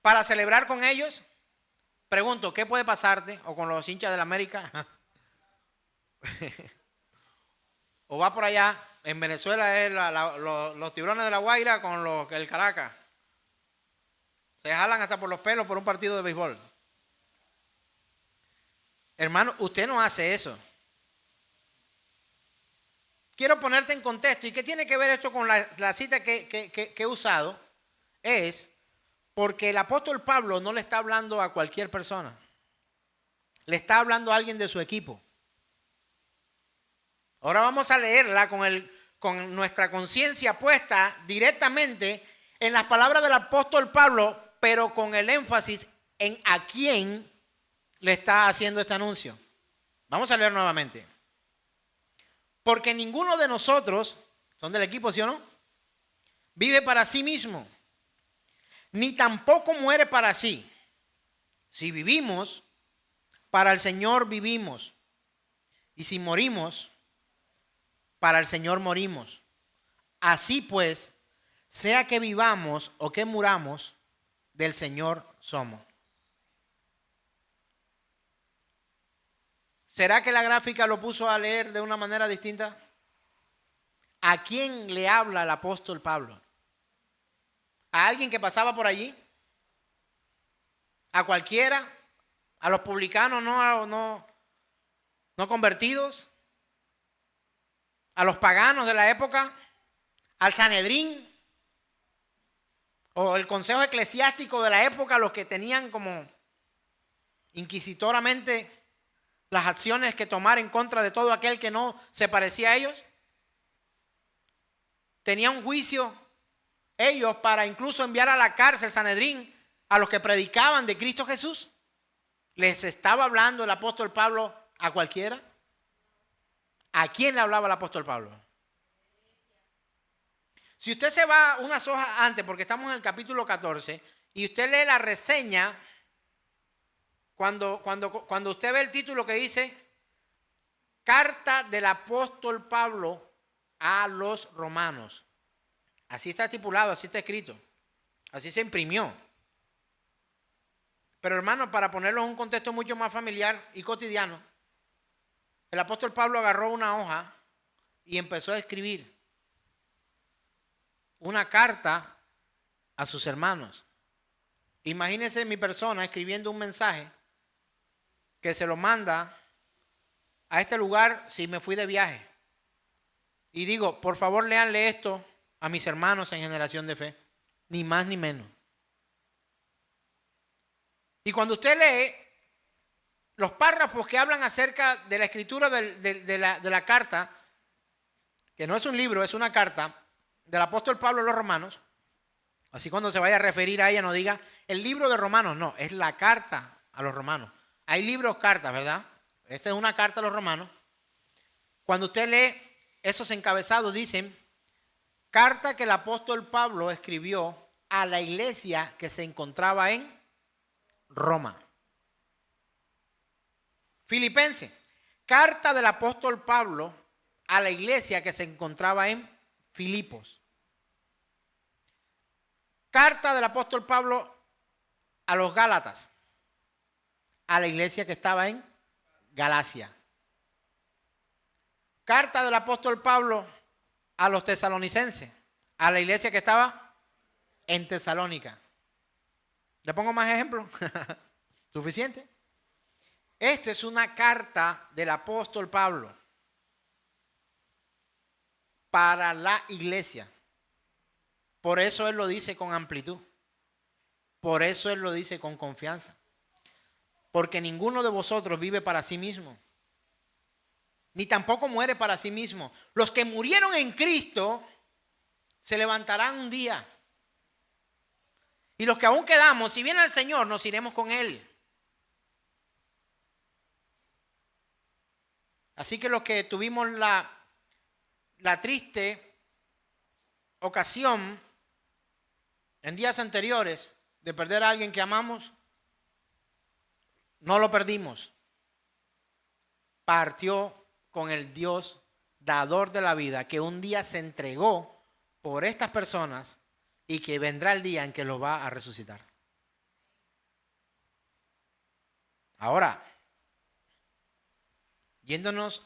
para celebrar con ellos. Pregunto, ¿qué puede pasarte? O con los hinchas de la América. O va por allá. En Venezuela es los tiburones de la Guaira con el Caracas. Se jalan hasta por los pelos por un partido de béisbol. Hermano, usted no hace eso. Quiero ponerte en contexto. ¿Y qué tiene que ver esto con la cita que he usado? Es porque el apóstol Pablo no le está hablando a cualquier persona. Le está hablando a alguien de su equipo. Ahora vamos a leerla con nuestra conciencia puesta directamente en las palabras del apóstol Pablo, pero con el énfasis en a quién le está haciendo este anuncio. Vamos a leer nuevamente. Porque ninguno de nosotros, son del equipo, ¿sí o no?, vive para sí mismo, ni tampoco muere para sí. Si vivimos, para el Señor vivimos. Y si morimos, para el Señor morimos. Así pues, sea que vivamos o que muramos, del Señor somos. ¿Será que la gráfica lo puso a leer de una manera distinta? ¿A quién le habla el apóstol Pablo? ¿A alguien que pasaba por allí? ¿A cualquiera? ¿A los publicanos no convertidos? ¿A los paganos de la época? ¿Al Sanedrín? ¿O el consejo eclesiástico de la época, los que tenían como inquisitoramente las acciones que tomar en contra de todo aquel que no se parecía a ellos? Tenían un juicio ellos para incluso enviar a la cárcel, Sanedrín, a los que predicaban de Cristo Jesús. ¿Les estaba hablando el apóstol Pablo a cualquiera? ¿A quién le hablaba el apóstol Pablo? Si usted se va unas hojas antes, porque estamos en el capítulo 14, y usted lee la reseña, cuando usted ve el título que dice Carta del apóstol Pablo a los romanos. Así está estipulado, así está escrito, así se imprimió. Pero hermanos, para ponerlo en un contexto mucho más familiar y cotidiano, el apóstol Pablo agarró una hoja y empezó a escribir una carta a sus hermanos. Imagínense mi persona escribiendo un mensaje que se lo manda a este lugar si me fui de viaje. Y digo, por favor, léanle esto a mis hermanos en Generación de Fe. Ni más ni menos. Y cuando usted lee los párrafos que hablan acerca de la escritura de la carta, que no es un libro, es una carta del apóstol Pablo a los romanos, así cuando se vaya a referir a ella no diga el libro de Romanos, no, es la carta a los romanos. Hay libros, cartas, ¿verdad? Esta es una carta a los romanos. Cuando usted lee esos encabezados, dicen, carta que el apóstol Pablo escribió a la iglesia que se encontraba en Roma. Filipenses, carta del apóstol Pablo a la iglesia que se encontraba en Filipos. Carta del apóstol Pablo a los Gálatas, a la iglesia que estaba en Galacia. Carta del apóstol Pablo a los tesalonicenses, a la iglesia que estaba en Tesalónica. ¿Le pongo más ejemplos? ¿Suficiente? Esto es una carta del apóstol Pablo para la iglesia. Por eso él lo dice con amplitud. Por eso él lo dice con confianza. Porque ninguno de vosotros vive para sí mismo, ni tampoco muere para sí mismo. Los que murieron en Cristo se levantarán un día. Y los que aún quedamos, si viene el Señor, nos iremos con Él. Así que los que tuvimos la triste ocasión, en días anteriores, de perder a alguien que amamos, no lo perdimos. Partió con el Dios dador de la vida, que un día se entregó por estas personas y que vendrá el día en que lo va a resucitar. Ahora, yéndonos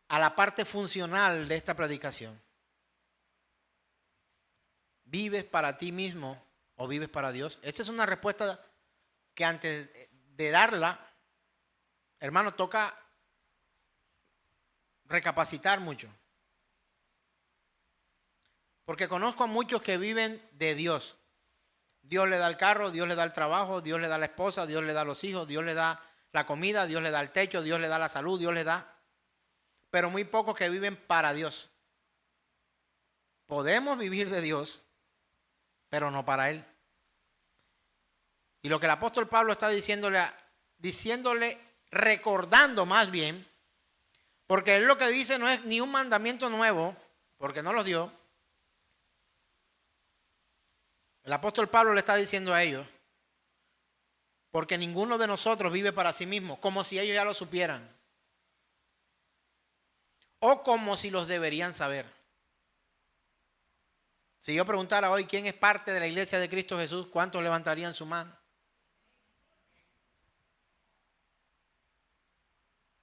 a la parte funcional de esta predicación. ¿Vives para ti mismo o vives para Dios? Esta es una respuesta que antes de darla, hermano, toca recapacitar mucho. Porque conozco a muchos que viven de Dios. Dios le da el carro, Dios le da el trabajo, Dios le da la esposa, Dios le da los hijos, Dios le da la comida, Dios le da el techo, Dios le da la salud, Dios le da. Pero muy pocos que viven para Dios. Podemos vivir de Dios, pero no para Él. Y lo que el apóstol Pablo está diciéndole, recordando más bien, porque él lo que dice no es ni un mandamiento nuevo, porque no los dio. El apóstol Pablo le está diciendo a ellos, porque ninguno de nosotros vive para sí mismo, como si ellos ya lo supieran, o como si los deberían saber. Si yo preguntara hoy quién es parte de la iglesia de Cristo Jesús, ¿cuántos levantarían su mano?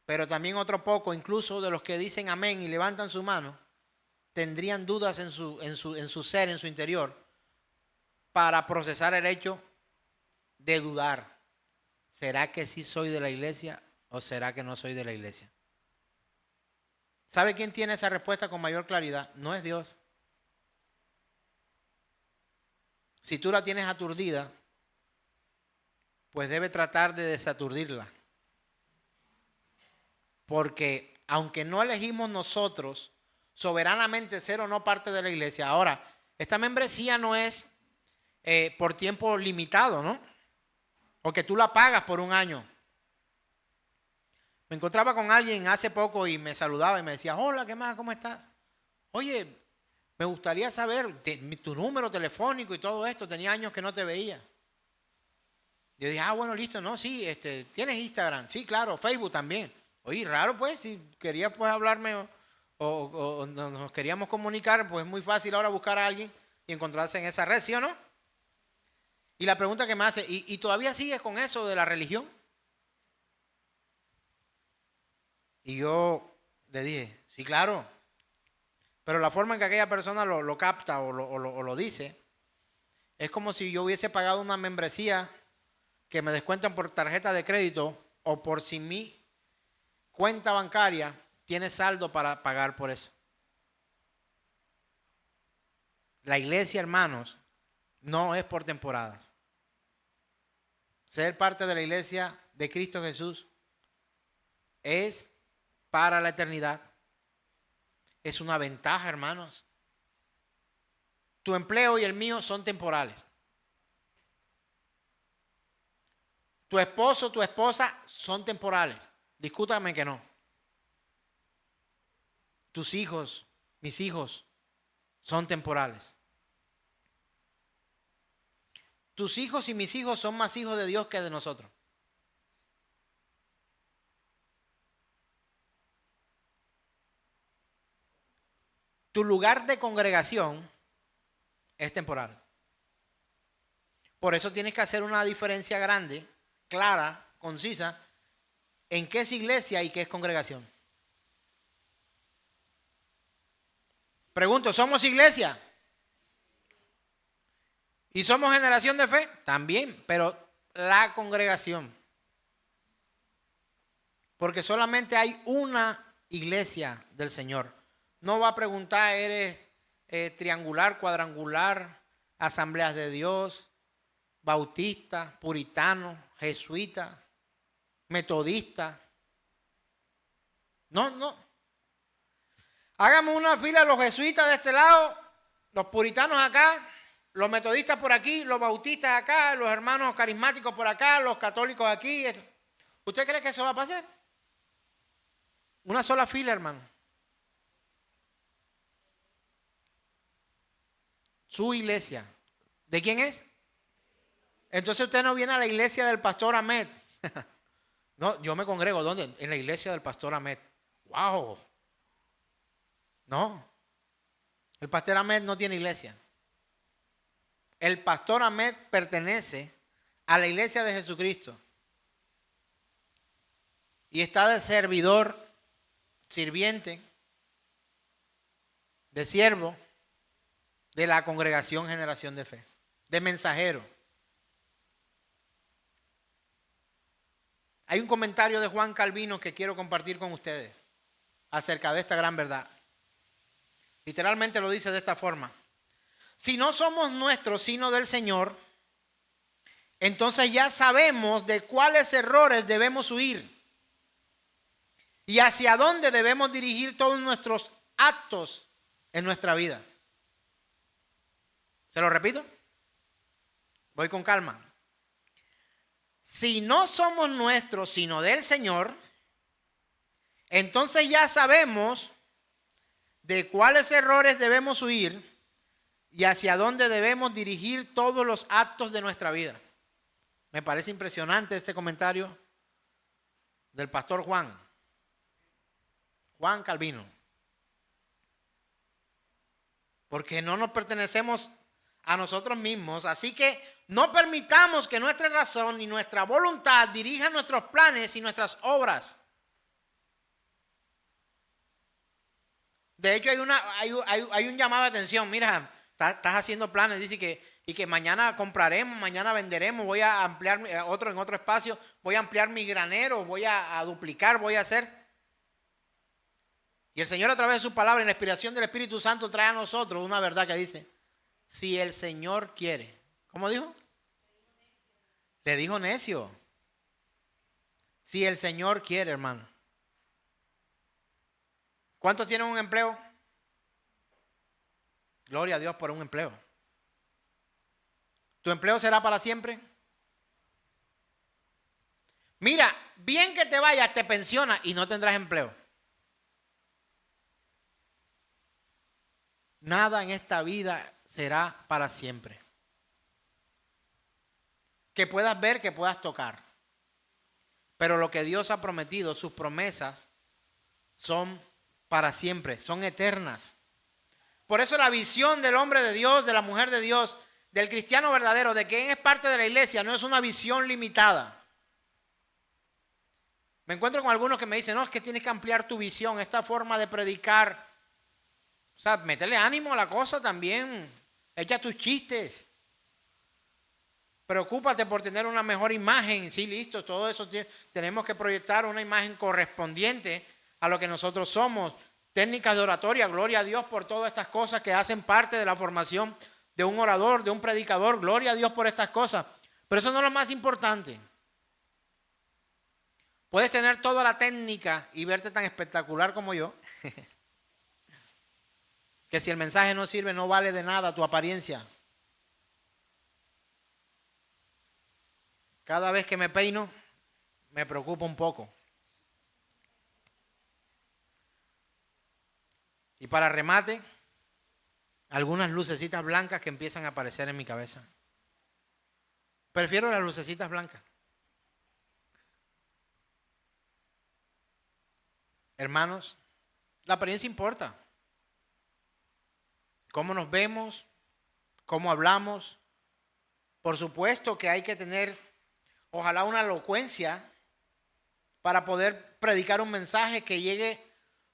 Pero también otro poco, incluso de los que dicen amén y levantan su mano, tendrían dudas en su ser, en su interior, para procesar el hecho de dudar. ¿Será que sí soy de la iglesia o será que no soy de la iglesia? ¿Sabe quién tiene esa respuesta con mayor claridad? No es Dios. Si tú la tienes aturdida, pues debe tratar de desaturdirla. Porque aunque no elegimos nosotros soberanamente ser o no parte de la iglesia, ahora, esta membresía no es por tiempo limitado, ¿no? O que tú la pagas por un año. Me encontraba con alguien hace poco y me saludaba y me decía, hola, ¿qué más? ¿Cómo estás? Oye, me gustaría saber tu número telefónico y todo esto. Tenía años que no te veía. Yo dije, bueno, listo, no, sí, ¿tienes Instagram? Sí, claro, Facebook también. Oye, raro pues, si querías pues hablarme o nos queríamos comunicar, pues es muy fácil ahora buscar a alguien y encontrarse en esa red, ¿sí o no? Y la pregunta que me hace, ¿y todavía sigues con eso de la religión? Y yo le dije, sí, claro. Pero la forma en que aquella persona lo capta o lo dice, es como si yo hubiese pagado una membresía que me descuentan por tarjeta de crédito o por si mi cuenta bancaria tiene saldo para pagar por eso. La iglesia, hermanos, no es por temporadas. Ser parte de la iglesia de Cristo Jesús es para la eternidad. Es una ventaja, hermanos. Tu empleo y el mío son temporales. Tu esposo, tu esposa son temporales. Discútame que no. Tus hijos, mis hijos, son temporales. Tus hijos y mis hijos son más hijos de Dios que de nosotros. Tu lugar de congregación es temporal. Por eso tienes que hacer una diferencia grande, clara, concisa, en qué es iglesia y qué es congregación. Pregunto, ¿somos iglesia? ¿Y somos generación de fe? También, pero la congregación. Porque solamente hay una iglesia del Señor. No va a preguntar, ¿eres triangular, cuadrangular, asambleas de Dios, bautista, puritano, jesuita, metodista? No. Hagamos una fila, los jesuitas de este lado, los puritanos acá, los metodistas por aquí, los bautistas acá, los hermanos carismáticos por acá, los católicos aquí. ¿Usted cree que eso va a pasar? Una sola fila, hermano. Su iglesia. ¿De quién es? Entonces usted no viene a la iglesia del pastor Ahmed. No, yo me congrego. ¿Dónde? En la iglesia del pastor Ahmed. ¡Wow! No. El pastor Ahmed no tiene iglesia. El pastor Ahmed pertenece a la iglesia de Jesucristo. Y está de servidor, sirviente, de siervo de la congregación Generación de Fe, de mensajero. Hay un comentario de Juan Calvino que quiero compartir con ustedes acerca de esta gran verdad. Literalmente lo dice de esta forma: si no somos nuestros sino del Señor, entonces ya sabemos de cuáles errores debemos huir y hacia dónde debemos dirigir todos nuestros actos en nuestra vida. ¿Se lo repito? Voy con calma. Si no somos nuestros sino del Señor, entonces ya sabemos de cuáles errores debemos huir y hacia dónde debemos dirigir todos los actos de nuestra vida. Me parece impresionante este comentario del pastor Juan Calvino. Porque no nos pertenecemos a nosotros mismos, así que no permitamos que nuestra razón y nuestra voluntad dirijan nuestros planes y nuestras obras. De hecho, hay un llamado de atención. Mira, estás haciendo planes, dice que mañana compraremos, mañana venderemos, voy a ampliar en otro espacio, voy a ampliar mi granero, voy a duplicar, voy a hacer. Y el Señor, a través de su palabra y la inspiración del Espíritu Santo, trae a nosotros una verdad que dice: si el Señor quiere. ¿Cómo dijo? Le dijo necio. Si el Señor quiere, hermano. ¿Cuántos tienen un empleo? Gloria a Dios por un empleo. ¿Tu empleo será para siempre? Mira, bien que te vayas, te pensionas y no tendrás empleo. Nada en esta vida será para siempre. Que puedas ver, que puedas tocar. Pero lo que Dios ha prometido, sus promesas, son para siempre, son eternas. Por eso la visión del hombre de Dios, de la mujer de Dios, del cristiano verdadero, de quien es parte de la iglesia, no es una visión limitada. Me encuentro con algunos que me dicen: no, es que tienes que ampliar tu visión, esta forma de predicar. O sea, métele ánimo a la cosa también. Echa tus chistes. Preocúpate por tener una mejor imagen. Sí, listo, todo eso tenemos que proyectar una imagen correspondiente a lo que nosotros somos. Técnicas de oratoria, gloria a Dios por todas estas cosas que hacen parte de la formación de un orador, de un predicador. Gloria a Dios por estas cosas. Pero eso no es lo más importante. Puedes tener toda la técnica y verte tan espectacular como yo, que si el mensaje no sirve, no vale de nada tu apariencia. Cada vez que me peino, me preocupa un poco. Y para remate, algunas lucecitas blancas que empiezan a aparecer en mi cabeza. Prefiero las lucecitas blancas. Hermanos, la apariencia importa. Cómo nos vemos, cómo hablamos. Por supuesto que hay que tener, ojalá, una elocuencia para poder predicar un mensaje que llegue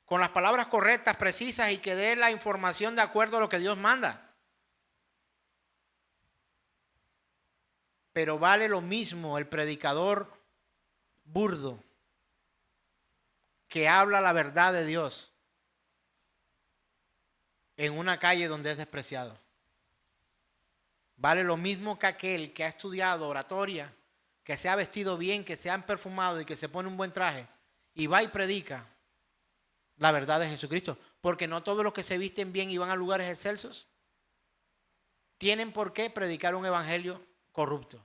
con las palabras correctas, precisas y que dé la información de acuerdo a lo que Dios manda. Pero vale lo mismo el predicador burdo que habla la verdad de Dios en una calle donde es despreciado. Vale lo mismo que aquel que ha estudiado oratoria, que se ha vestido bien, que se ha perfumado y que se pone un buen traje y va y predica la verdad de Jesucristo. Porque no todos los que se visten bien y van a lugares excelsos tienen por qué predicar un evangelio corrupto.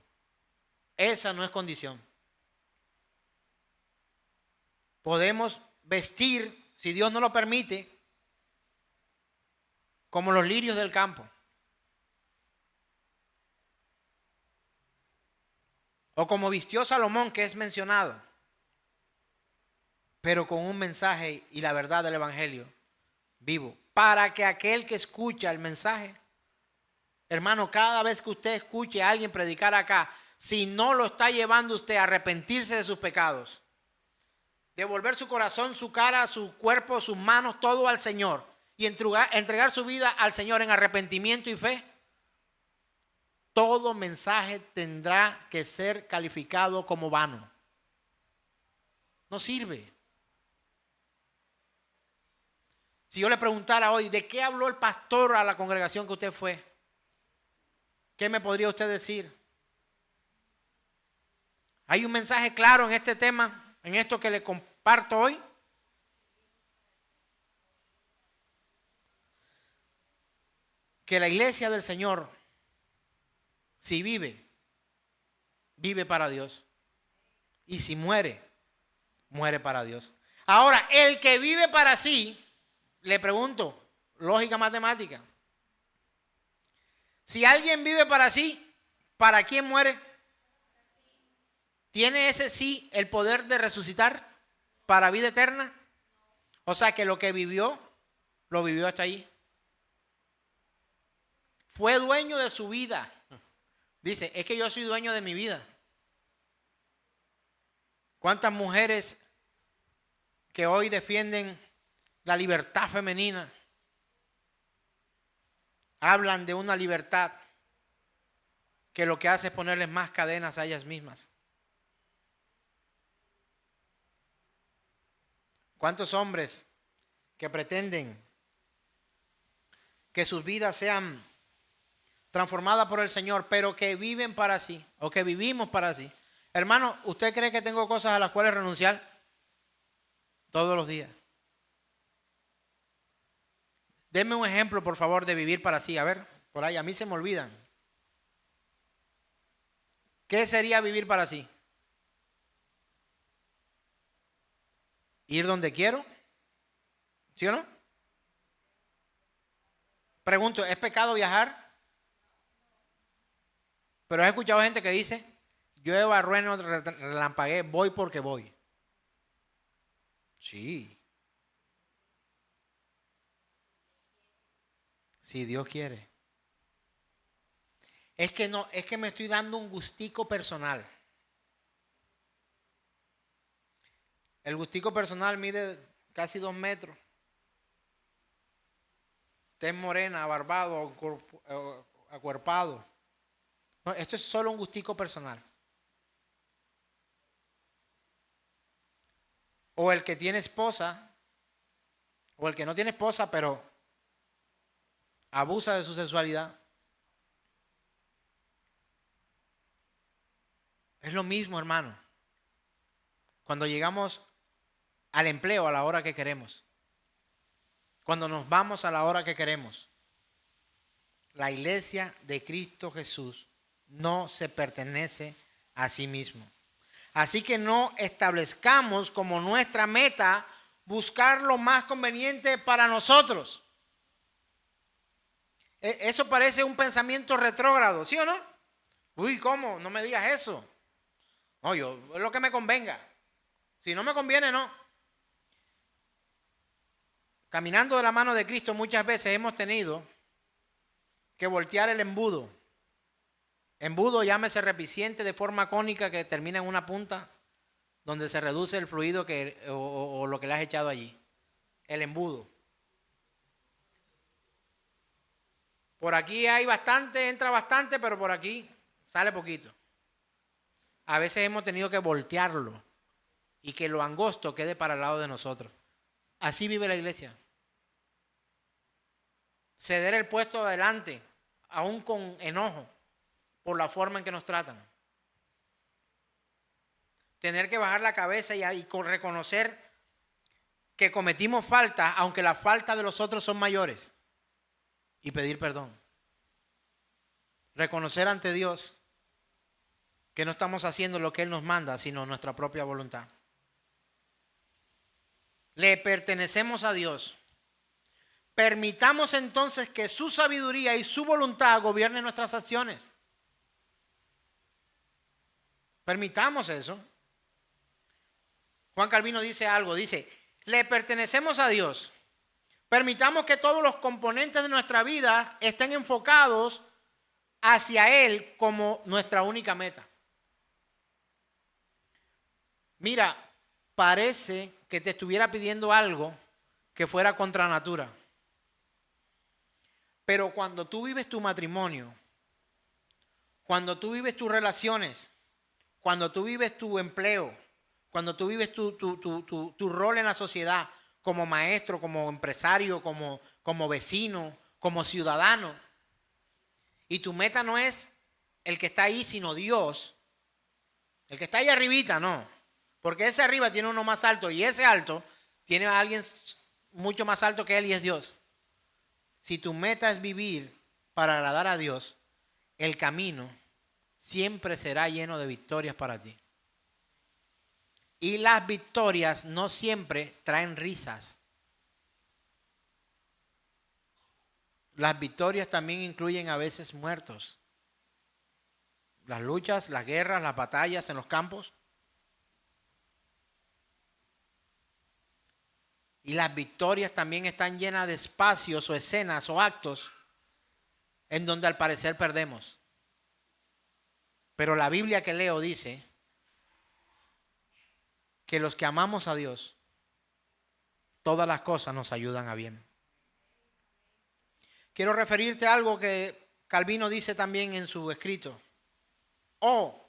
Esa no es condición. Podemos vestir, si Dios no lo permite, como los lirios del campo. o como vistió Salomón, que es mencionado, pero con un mensaje y la verdad del Evangelio vivo, para que aquel que escucha el mensaje, hermano, cada vez que usted escuche a alguien predicar acá, si no lo está llevando usted a arrepentirse de sus pecados, devolver su corazón, su cara, su cuerpo, sus manos, todo al Señor y entregar su vida al Señor en arrepentimiento y fe, todo mensaje tendrá que ser calificado como vano. No sirve. Si yo le preguntara hoy, ¿de qué habló el pastor a la congregación que usted fue? ¿Qué me podría usted decir? Hay un mensaje claro en este tema, en esto que le comparto hoy. Que la iglesia del Señor, si vive, vive para Dios. Y si muere, muere para Dios. Ahora, el que vive para sí, le pregunto, lógica matemática. Si alguien vive para sí, ¿para quién muere? ¿Tiene ese sí el poder de resucitar para vida eterna? O sea que lo que vivió, lo vivió hasta ahí. Fue dueño de su vida. Dice, es que yo soy dueño de mi vida. ¿Cuántas mujeres que hoy defienden la libertad femenina hablan de una libertad que lo que hace es ponerles más cadenas a ellas mismas? ¿Cuántos hombres que pretenden que sus vidas sean transformadas por el Señor, pero que viven para sí, o que vivimos para sí? Hermano, ¿usted cree que tengo cosas a las cuales renunciar? Todos los días. Denme un ejemplo, por favor, de vivir para sí. A ver, por ahí, a mí se me olvidan. ¿Qué sería vivir para sí? ¿Ir donde quiero? ¿Sí o no? Pregunto, ¿es pecado viajar? Pero he escuchado gente que dice, llueva, trueno, relampaguee, voy porque voy. Sí. Si Dios quiere. Es que no, es que me estoy dando un gustico personal. El gustico personal mide casi 2 metros. Tez morena, barbado, acuerpado. No, esto es solo un gustico personal. O el que tiene esposa, o el que no tiene esposa, pero abusa de su sexualidad. Es lo mismo, hermano. Cuando llegamos al empleo a la hora que queremos. Cuando nos vamos a la hora que queremos. La iglesia de Cristo Jesús no se pertenece a sí mismo. Así que no establezcamos como nuestra meta buscar lo más conveniente para nosotros. Eso parece un pensamiento retrógrado, ¿sí o no? Uy, ¿cómo? No me digas eso. No, yo, es lo que me convenga. Si no me conviene, no. Caminando de la mano de Cristo muchas veces hemos tenido que voltear el embudo. Embudo, llámese recipiente de forma cónica que termina en una punta donde se reduce el fluido o lo que le has echado allí. El embudo. Por aquí hay bastante, entra bastante, pero por aquí sale poquito. A veces hemos tenido que voltearlo y que lo angosto quede para el lado de nosotros. Así vive la iglesia. Ceder el puesto adelante, aún con enojo, por la forma en que nos tratan. Tener que bajar la cabeza y reconocer que cometimos falta, aunque las faltas de los otros son mayores, y pedir perdón. Reconocer ante Dios que no estamos haciendo lo que Él nos manda, sino nuestra propia voluntad. Le pertenecemos a Dios. Permitamos entonces que su sabiduría y su voluntad gobiernen nuestras acciones. Permitamos eso. Juan Calvino dice algo, dice, le pertenecemos a Dios. Permitamos que todos los componentes de nuestra vida estén enfocados hacia Él como nuestra única meta. Mira, parece que te estuviera pidiendo algo que fuera contra natura. Pero cuando tú vives tu matrimonio, cuando tú vives tus relaciones, cuando tú vives tu empleo, cuando tú vives tu rol en la sociedad como maestro, como empresario, como vecino, como ciudadano, y tu meta no es el que está ahí, sino Dios, el que está ahí arribita, no, porque ese arriba tiene uno más alto y ese alto tiene a alguien mucho más alto que él y es Dios. Si tu meta es vivir para agradar a Dios, el camino siempre será lleno de victorias para ti. Y las victorias no siempre traen risas. Las victorias también incluyen a veces muertos. Las luchas, las guerras, las batallas en los campos. Y las victorias también están llenas de espacios o escenas o actos en donde al parecer perdemos. Pero la Biblia que leo dice que los que amamos a Dios, todas las cosas nos ayudan a bien. Quiero referirte a algo que Calvino dice también en su escrito. Oh,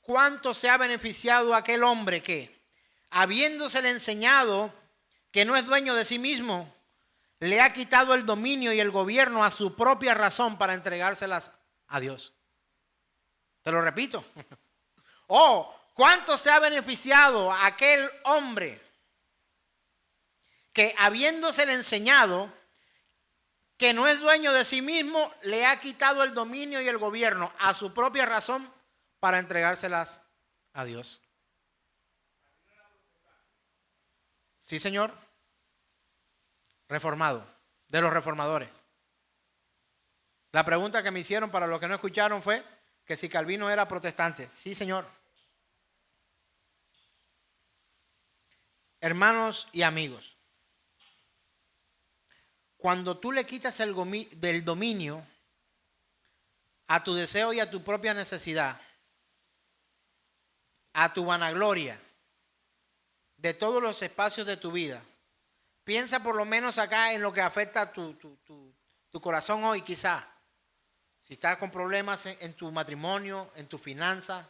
cuánto se ha beneficiado aquel hombre que, habiéndosele enseñado que no es dueño de sí mismo, le ha quitado el dominio y el gobierno a su propia razón para entregárselas a Dios. Te lo repito. Oh, cuánto se ha beneficiado aquel hombre que, habiéndosele enseñado que no es dueño de sí mismo, le ha quitado el dominio y el gobierno a su propia razón para entregárselas a Dios. Sí, señor. Reformado, de los reformadores. La pregunta que me hicieron para los que no escucharon fue que si Calvino era protestante. Sí, señor. Hermanos y amigos, cuando tú le quitas del dominio a tu deseo y a tu propia necesidad, a tu vanagloria, de todos los espacios de tu vida, piensa por lo menos acá en lo que afecta a tu corazón hoy, quizá. Si estás con problemas en tu matrimonio, en tu finanza,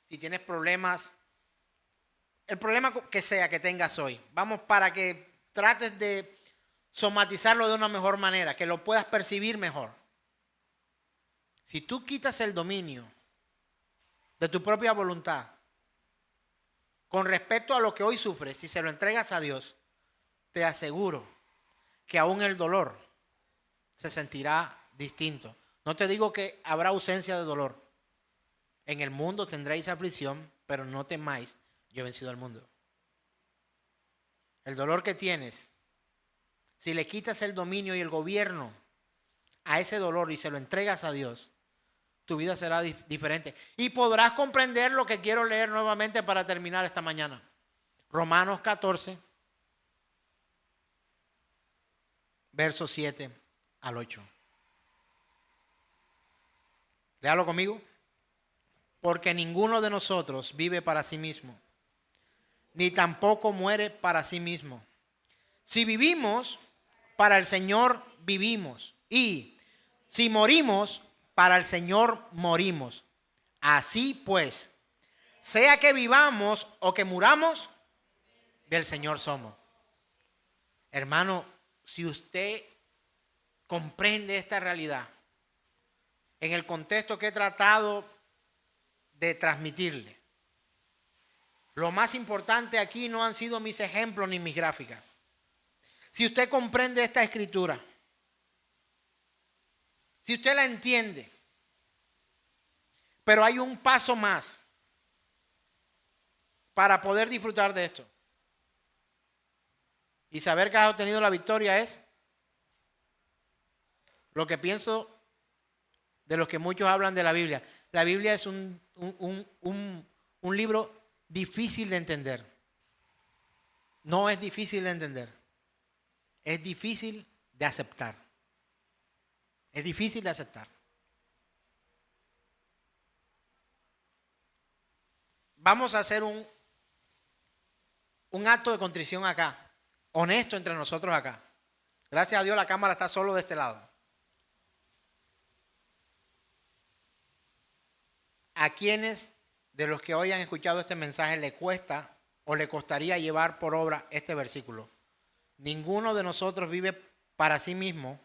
si tienes problemas, el problema que sea que tengas hoy, vamos, para que trates de somatizarlo de una mejor manera, que lo puedas percibir mejor. Si tú quitas el dominio de tu propia voluntad con respecto a lo que hoy sufres, si se lo entregas a Dios, te aseguro que aún el dolor se sentirá distinto. No te digo que habrá ausencia de dolor. En el mundo tendréis aflicción, pero no temáis, yo he vencido al mundo. El dolor que tienes, si le quitas el dominio y el gobierno a ese dolor y se lo entregas a Dios, tu vida será diferente. Y podrás comprender lo que quiero leer nuevamente para terminar esta mañana. Romanos 14, versos 7 al 8. Léalo conmigo. Porque ninguno de nosotros vive para sí mismo, ni tampoco muere para sí mismo. Si vivimos, para el Señor vivimos. Y si morimos, para el Señor morimos. Así pues, sea que vivamos o que muramos, del Señor somos. Hermano, si usted comprende esta realidad, en el contexto que he tratado de transmitirle, lo más importante aquí no han sido mis ejemplos ni mis gráficas. Si usted comprende esta escritura, si usted la entiende, pero hay un paso más para poder disfrutar de esto y saber que has obtenido la victoria, es lo que pienso de los que muchos hablan de la Biblia. La Biblia es un un libro difícil de entender. No es difícil de entender. Es difícil de aceptar. Es difícil de aceptar. Vamos a hacer un acto de contrición acá, honesto entre nosotros acá. Gracias a Dios la cámara está solo de este lado. ¿A quiénes de los que hoy han escuchado este mensaje le cuesta o le costaría llevar por obra este versículo? Ninguno de nosotros vive para sí mismo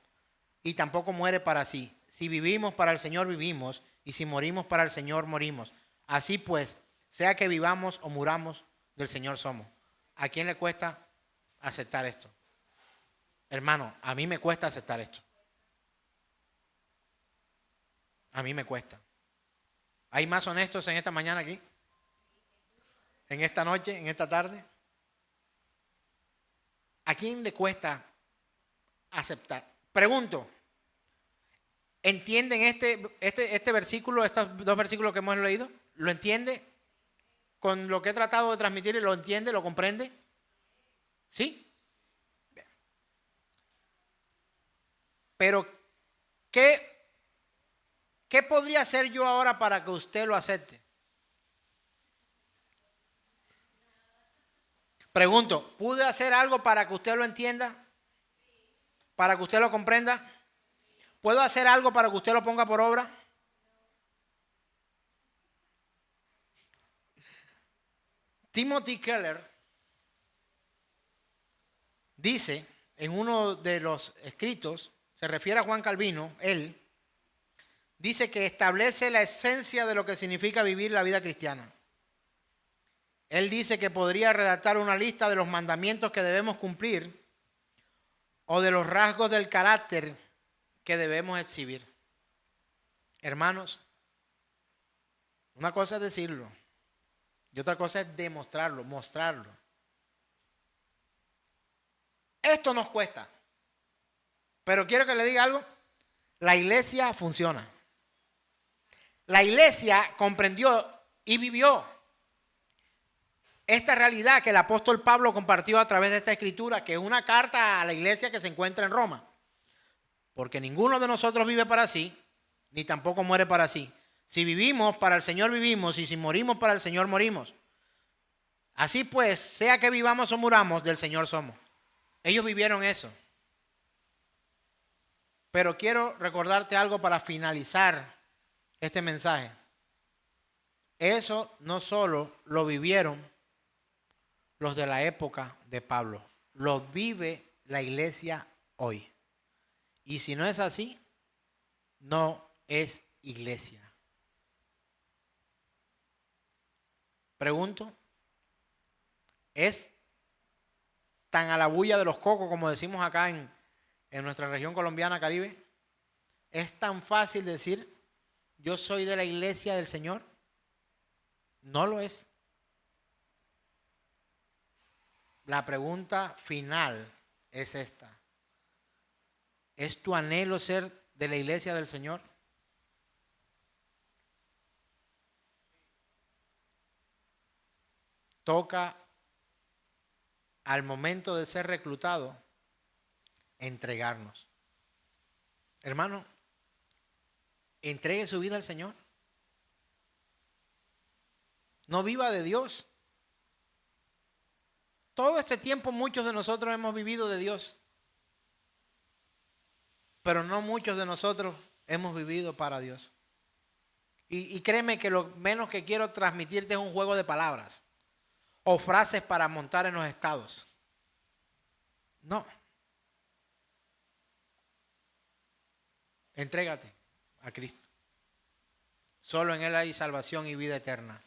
y tampoco muere para sí. Si vivimos para el Señor, vivimos, y si morimos para el Señor, morimos. Así pues, sea que vivamos o muramos, del Señor somos. ¿A quién le cuesta aceptar esto? Hermano, a mí me cuesta aceptar esto. A mí me cuesta. ¿Hay más honestos en esta mañana aquí? ¿En esta noche? ¿En esta tarde? ¿A quién le cuesta aceptar? Pregunto, ¿entienden este versículo, estos dos versículos que hemos leído? ¿Lo entiende? Con lo que he tratado de transmitir, ¿lo entiende? ¿Lo comprende? ¿Sí? Bien. Pero, ¿qué podría hacer yo ahora para que usted lo acepte? Pregunto, ¿pude hacer algo para que usted lo entienda? ¿Para que usted lo comprenda? ¿Puedo hacer algo para que usted lo ponga por obra? Timothy Keller dice en uno de los escritos, se refiere a Juan Calvino, él dice que establece la esencia de lo que significa vivir la vida cristiana. Él dice que podría redactar una lista de los mandamientos que debemos cumplir o de los rasgos del carácter que debemos exhibir. Hermanos, una cosa es decirlo y otra cosa es demostrarlo, mostrarlo. Esto nos cuesta, pero quiero que le diga algo. La iglesia funciona. La iglesia comprendió y vivió esta realidad que el apóstol Pablo compartió a través de esta escritura, que es una carta a la iglesia que se encuentra en Roma. Porque ninguno de nosotros vive para sí, ni tampoco muere para sí. Si vivimos, para el Señor vivimos, y si morimos, para el Señor morimos. Así pues, sea que vivamos o muramos, del Señor somos. Ellos vivieron eso. Pero quiero recordarte algo para finalizar este mensaje. Eso no solo lo vivieron los de la época de Pablo, lo vive la iglesia hoy. Y si no es así, no es iglesia. Pregunto, ¿es tan a la bulla de los cocos como decimos acá en nuestra región colombiana Caribe? ¿Es tan fácil decir yo soy de la iglesia del Señor? No lo es. La pregunta final es esta. ¿Es tu anhelo ser de la iglesia del Señor? Toca al momento de ser reclutado entregarnos. Hermano, entregue su vida al Señor. No viva de Dios. Todo este tiempo muchos de nosotros hemos vivido de Dios, pero no muchos de nosotros hemos vivido para Dios. Y créeme que lo menos que quiero transmitirte es un juego de palabras o frases para montar en los estados. No. Entrégate a Cristo. Solo en Él hay salvación y vida eterna.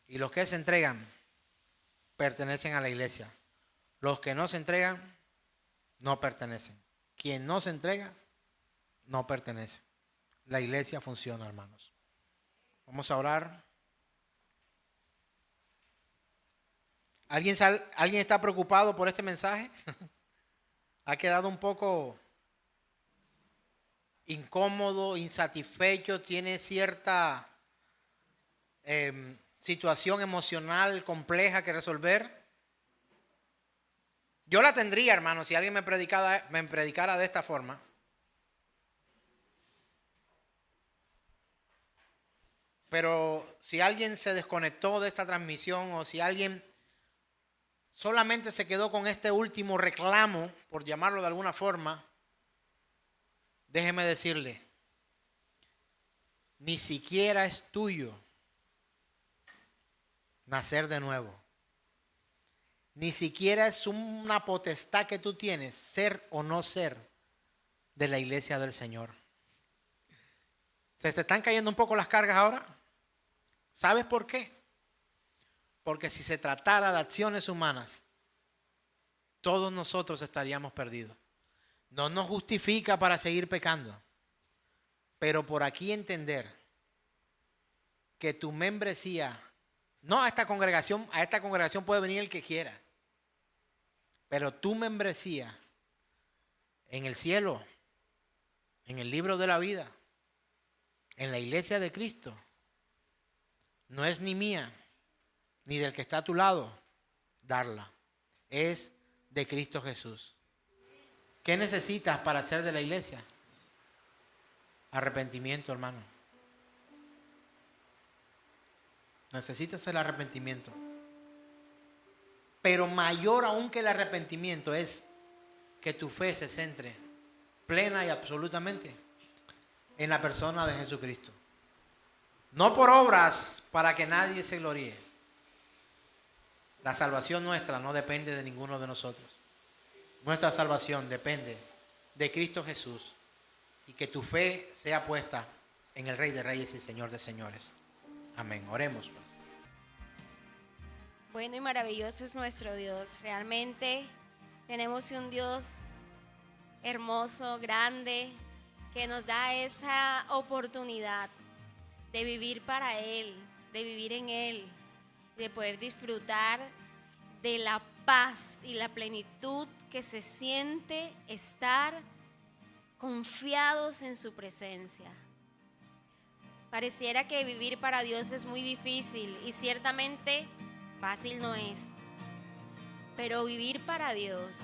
Y los que se entregan pertenecen a la iglesia. Los que no se entregan no pertenecen. Quien no se entrega no pertenece. La iglesia funciona, hermanos. Vamos a orar. ¿Alguien está preocupado por este mensaje? ¿Ha quedado un poco incómodo, insatisfecho? ¿Tiene cierta situación emocional compleja que resolver? Yo la tendría, hermano, si alguien me predicara de esta forma. Pero si alguien se desconectó de esta transmisión o si alguien solamente se quedó con este último reclamo, por llamarlo de alguna forma, déjeme decirle, ni siquiera es tuyo nacer de nuevo. Ni siquiera es una potestad que tú tienes, ser o no ser de la iglesia del Señor. ¿Se te están cayendo un poco las cargas ahora? ¿Sabes por qué? Porque si se tratara de acciones humanas, todos nosotros estaríamos perdidos. No nos justifica para seguir pecando, pero por aquí entender que tu membresía, no a esta congregación puede venir el que quiera, pero tu membresía en el cielo, en el libro de la vida, en la iglesia de Cristo, no es ni mía, ni del que está a tu lado, darla. Es de Cristo Jesús. ¿Qué necesitas para ser de la iglesia? Arrepentimiento, hermano. Necesitas el arrepentimiento. Pero mayor aún que el arrepentimiento es que tu fe se centre plena y absolutamente en la persona de Jesucristo. No por obras para que nadie se gloríe. La salvación nuestra no depende de ninguno de nosotros. Nuestra salvación depende de Cristo Jesús y que tu fe sea puesta en el Rey de Reyes y Señor de Señores. Amén. Oremos pues. Bueno y maravilloso es nuestro Dios. Realmente tenemos un Dios hermoso, grande, que nos da esa oportunidad de vivir para Él, de vivir en Él, de poder disfrutar de la paz y la plenitud que se siente estar confiados en su presencia. Pareciera que vivir para Dios es muy difícil y ciertamente fácil no es. Pero vivir para Dios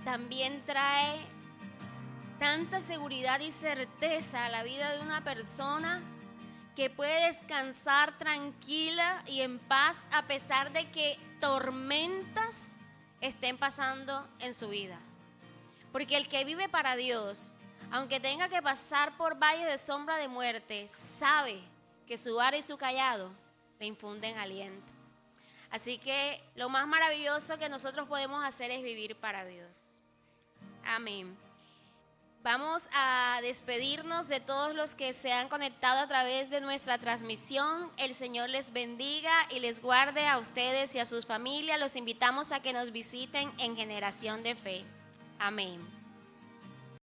también trae tanta seguridad y certeza a la vida de una persona que puede descansar tranquila y en paz a pesar de que tormentas estén pasando en su vida. Porque el que vive para Dios, aunque tenga que pasar por valles de sombra de muerte, sabe que su vara y su callado le infunden aliento. Así que lo más maravilloso que nosotros podemos hacer es vivir para Dios. Amén. Vamos a despedirnos de todos los que se han conectado a través de nuestra transmisión. El Señor les bendiga y les guarde a ustedes y a sus familias. Los invitamos a que nos visiten en Generación de Fe. Amén.